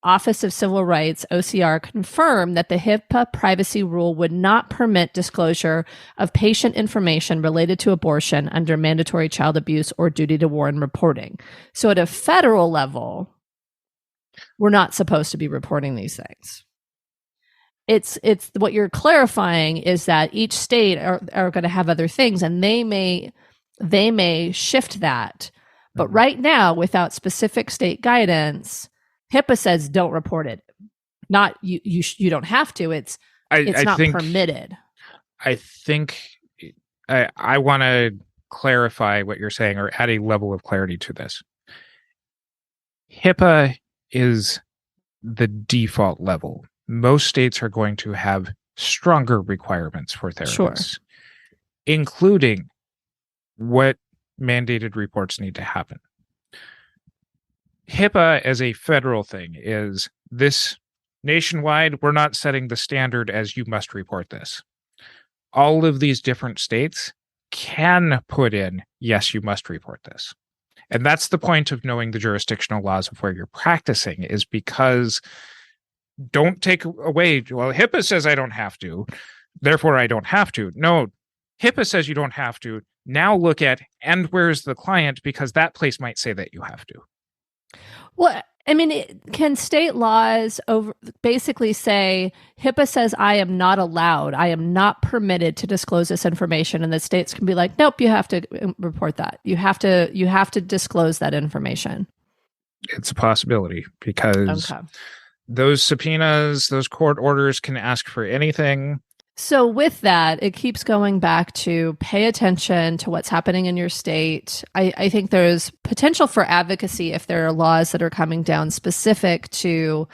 S2: Office of Civil Rights, OCR, confirmed that the HIPAA privacy rule would not permit disclosure of patient information related to abortion under mandatory child abuse or duty to warn reporting. So at a federal level, we're not supposed to be reporting these things. It's what you're clarifying is that each state are going to have other things, and they may shift that. But right now, without specific state guidance, HIPAA says don't report it. Not you don't have to. It's not permitted.
S1: I think I want to clarify what you're saying or add a level of clarity to this. HIPAA is the default level. Most states are going to have stronger requirements for therapists, including what mandated reports need to happen. HIPAA as a federal thing is this nationwide. We're not setting the standard as you must report this. All of these different states can put in, yes, you must report this. And that's the point of knowing the jurisdictional laws of where you're practicing, is because don't take away, well, HIPAA says I don't have to, therefore I don't have to. No, HIPAA says you don't have to. Now look at, and where's the client? Because that place might say that you have to.
S2: Well, I mean, can state laws basically say HIPAA says I am not allowed, I am not permitted to disclose this information, and the states can be like, nope, you have to report that. You have to disclose that information.
S1: It's a possibility because those subpoenas, those court orders can ask for anything.
S2: So with that, it keeps going back to pay attention to what's happening in your state. I think there's potential for advocacy if there are laws that are coming down specific to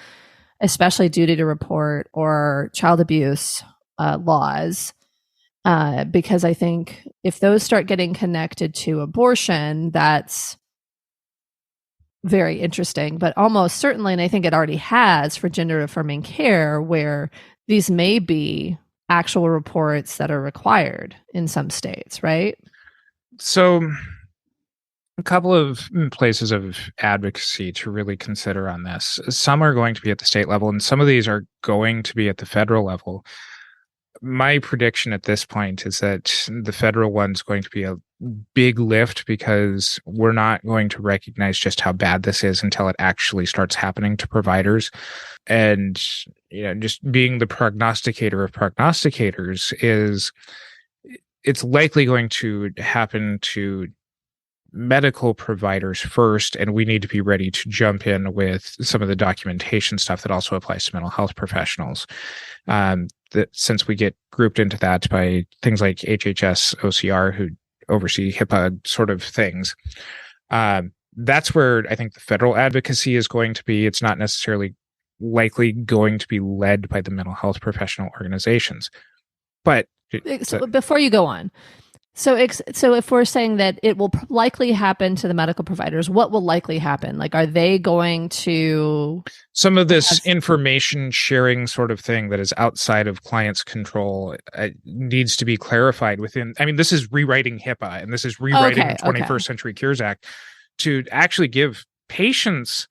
S2: especially duty to report or child abuse laws. Because I think if those start getting connected to abortion, that's very interesting, but almost certainly, and I think it already has for gender affirming care, where these may be actual reports that are required in some states, right?
S1: So a couple of places of advocacy to really consider on this. Some are going to be at the state level, and some of these are going to be at the federal level. My prediction at this point is that the federal one's going to be a big lift because we're not going to recognize just how bad this is until it actually starts happening to providers. And, just being the prognosticator of prognosticators is it's likely going to happen to medical providers first, and we need to be ready to jump in with some of the documentation stuff that also applies to mental health professionals. That since we get grouped into that by things like HHS, OCR, who oversee HIPAA sort of things, that's where I think the federal advocacy is going to be. It's not necessarily likely going to be led by the mental health professional organizations. But
S2: before you go on, so if we're saying that it will likely happen to the medical providers, what will likely happen? Like, are they going to...
S1: Some of this information sharing sort of thing that is outside of clients' control needs to be clarified within... I mean, this is rewriting HIPAA, and this is rewriting the 21st Century Cures Act to actually give patients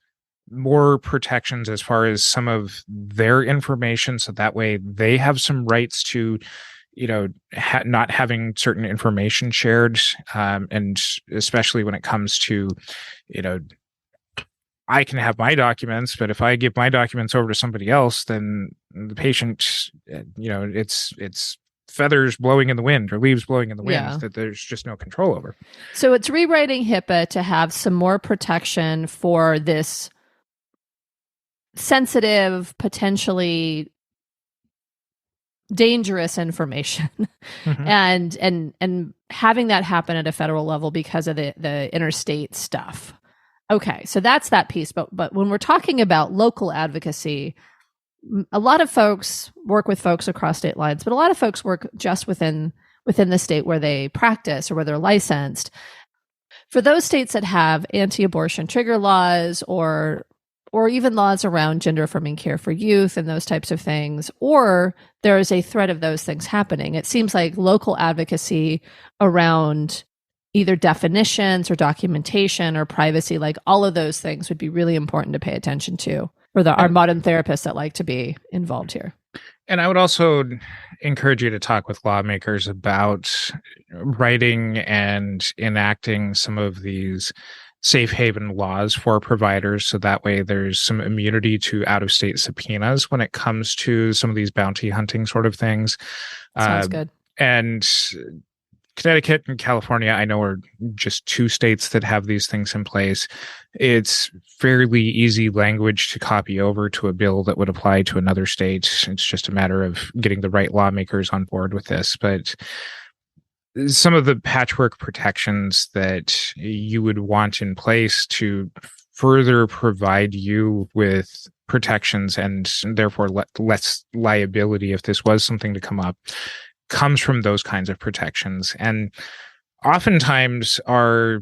S1: more protections as far as some of their information, so that way they have some rights to... not having certain information shared, and especially when it comes to, I can have my documents, but if I give my documents over to somebody else, then the patient, it's feathers blowing in the wind or leaves blowing in the wind that there's just no control over.
S2: So it's rewriting HIPAA to have some more protection for this sensitive, potentially dangerous information, and having that happen at a federal level because of the interstate stuff. Okay, so that's that piece. But when we're talking about local advocacy, a lot of folks work with folks across state lines, but a lot of folks work just within the state where they practice or where they're licensed. For those states that have anti-abortion trigger laws or even laws around gender affirming care for youth and those types of things, or there is a threat of those things happening, it seems like local advocacy around either definitions or documentation or privacy, like all of those things would be really important to pay attention to for our modern therapists that like to be involved here.
S1: And I would also encourage you to talk with lawmakers about writing and enacting some of these safe haven laws for providers, so that way there's some immunity to out-of-state subpoenas when it comes to some of these bounty hunting sort of things.
S2: Sounds good.
S1: And Connecticut and California, I know, are just two states that have these things in place. It's fairly easy language to copy over to a bill that would apply to another state. It's just a matter of getting the right lawmakers on board with this. But some of the patchwork protections that you would want in place to further provide you with protections and therefore less liability if this was something to come up comes from those kinds of protections. And oftentimes are,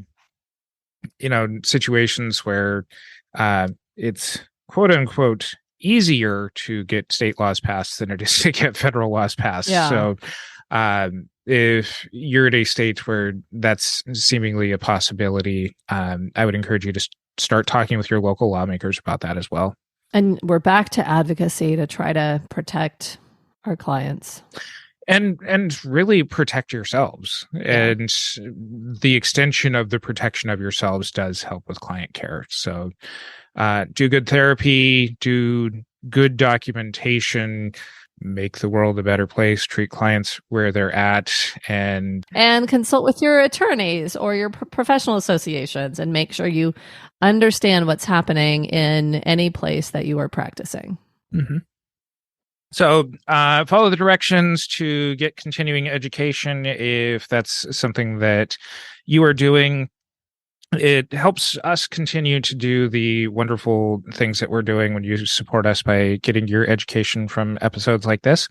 S1: situations where it's quote unquote easier to get state laws passed than it is to get federal laws passed.
S2: Yeah.
S1: So if you're at a state where that's seemingly a possibility, I would encourage you to start talking with your local lawmakers about that as well.
S2: And we're back to advocacy to try to protect our clients.
S1: And really protect yourselves.
S2: Yeah.
S1: And the extension of the protection of yourselves does help with client care. So do good therapy, do good documentation, make the world a better place, treat clients where they're at, and
S2: consult with your attorneys or your professional associations and make sure you understand what's happening in any place that you are practicing.
S1: Mm-hmm. So follow the directions to get continuing education if that's something that you are doing. It helps us continue to do the wonderful things that we're doing when you support us by getting your education from episodes like this.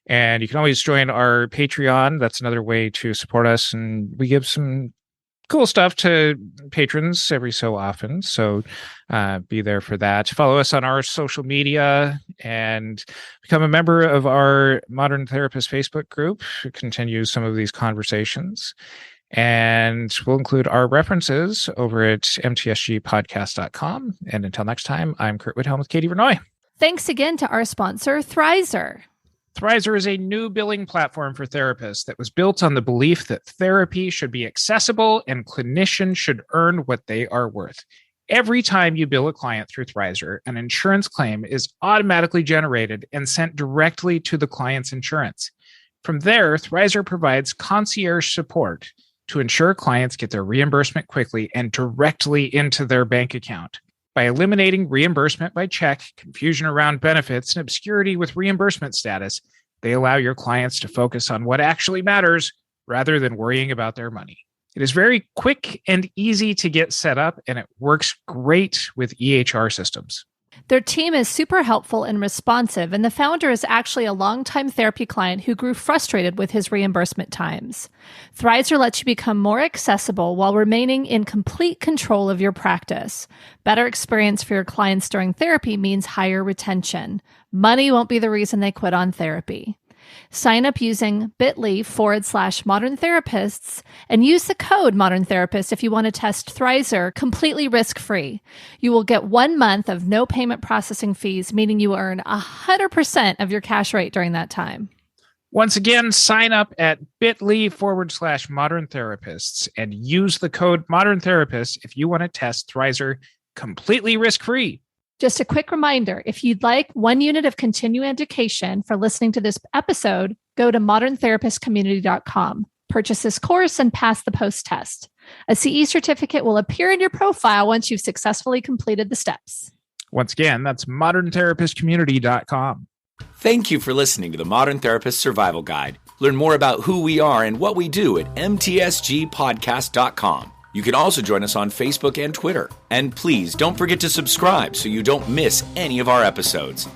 S1: And you can always join our Patreon. That's another way to support us. And we give some cool stuff to patrons every so often. So be there for that. Follow us on our social media and become a member of our Modern Therapist Facebook group. It continues some of these conversations. And we'll include our references over at mtsgpodcast.com. And until next time, I'm Curt Whithelm with Katie Vernoy.
S2: Thanks again to our sponsor, Thrizer.
S1: Thrizer is a new billing platform for therapists that was built on the belief that therapy should be accessible and clinicians should earn what they are worth. Every time you bill a client through Thrizer, an insurance claim is automatically generated and sent directly to the client's insurance. From there, Thrizer provides concierge support to ensure clients get their reimbursement quickly and directly into their bank account. By eliminating reimbursement by check, confusion around benefits, and obscurity with reimbursement status, they allow your clients to focus on what actually matters rather than worrying about their money. It is very quick and easy to get set up, and it works great with EHR systems.
S2: Their team is super helpful and responsive, and the founder is actually a longtime therapy client who grew frustrated with his reimbursement times. Thrizer lets you become more accessible while remaining in complete control of your practice. Better experience for your clients during therapy means higher retention. Money won't be the reason they quit on therapy. Sign up using bit.ly/modern therapists and use the code modern therapist if you want to test Thrizer completely risk-free. You will get 1 month of no payment processing fees, meaning you earn 100% of your cash rate during that time.
S1: Once again, sign up at bit.ly/modern therapists and use the code modern therapists if you want to test Thrizer completely risk-free.
S2: Just a quick reminder, if you'd like 1 unit of continuing education for listening to this episode, go to moderntherapistcommunity.com. Purchase this course and pass the post test. A CE certificate will appear in your profile once you've successfully completed the steps.
S1: Once again, that's moderntherapistcommunity.com.
S3: Thank you for listening to the Modern Therapist Survival Guide. Learn more about who we are and what we do at mtsgpodcast.com. You can also join us on Facebook and Twitter. And please don't forget to subscribe so you don't miss any of our episodes.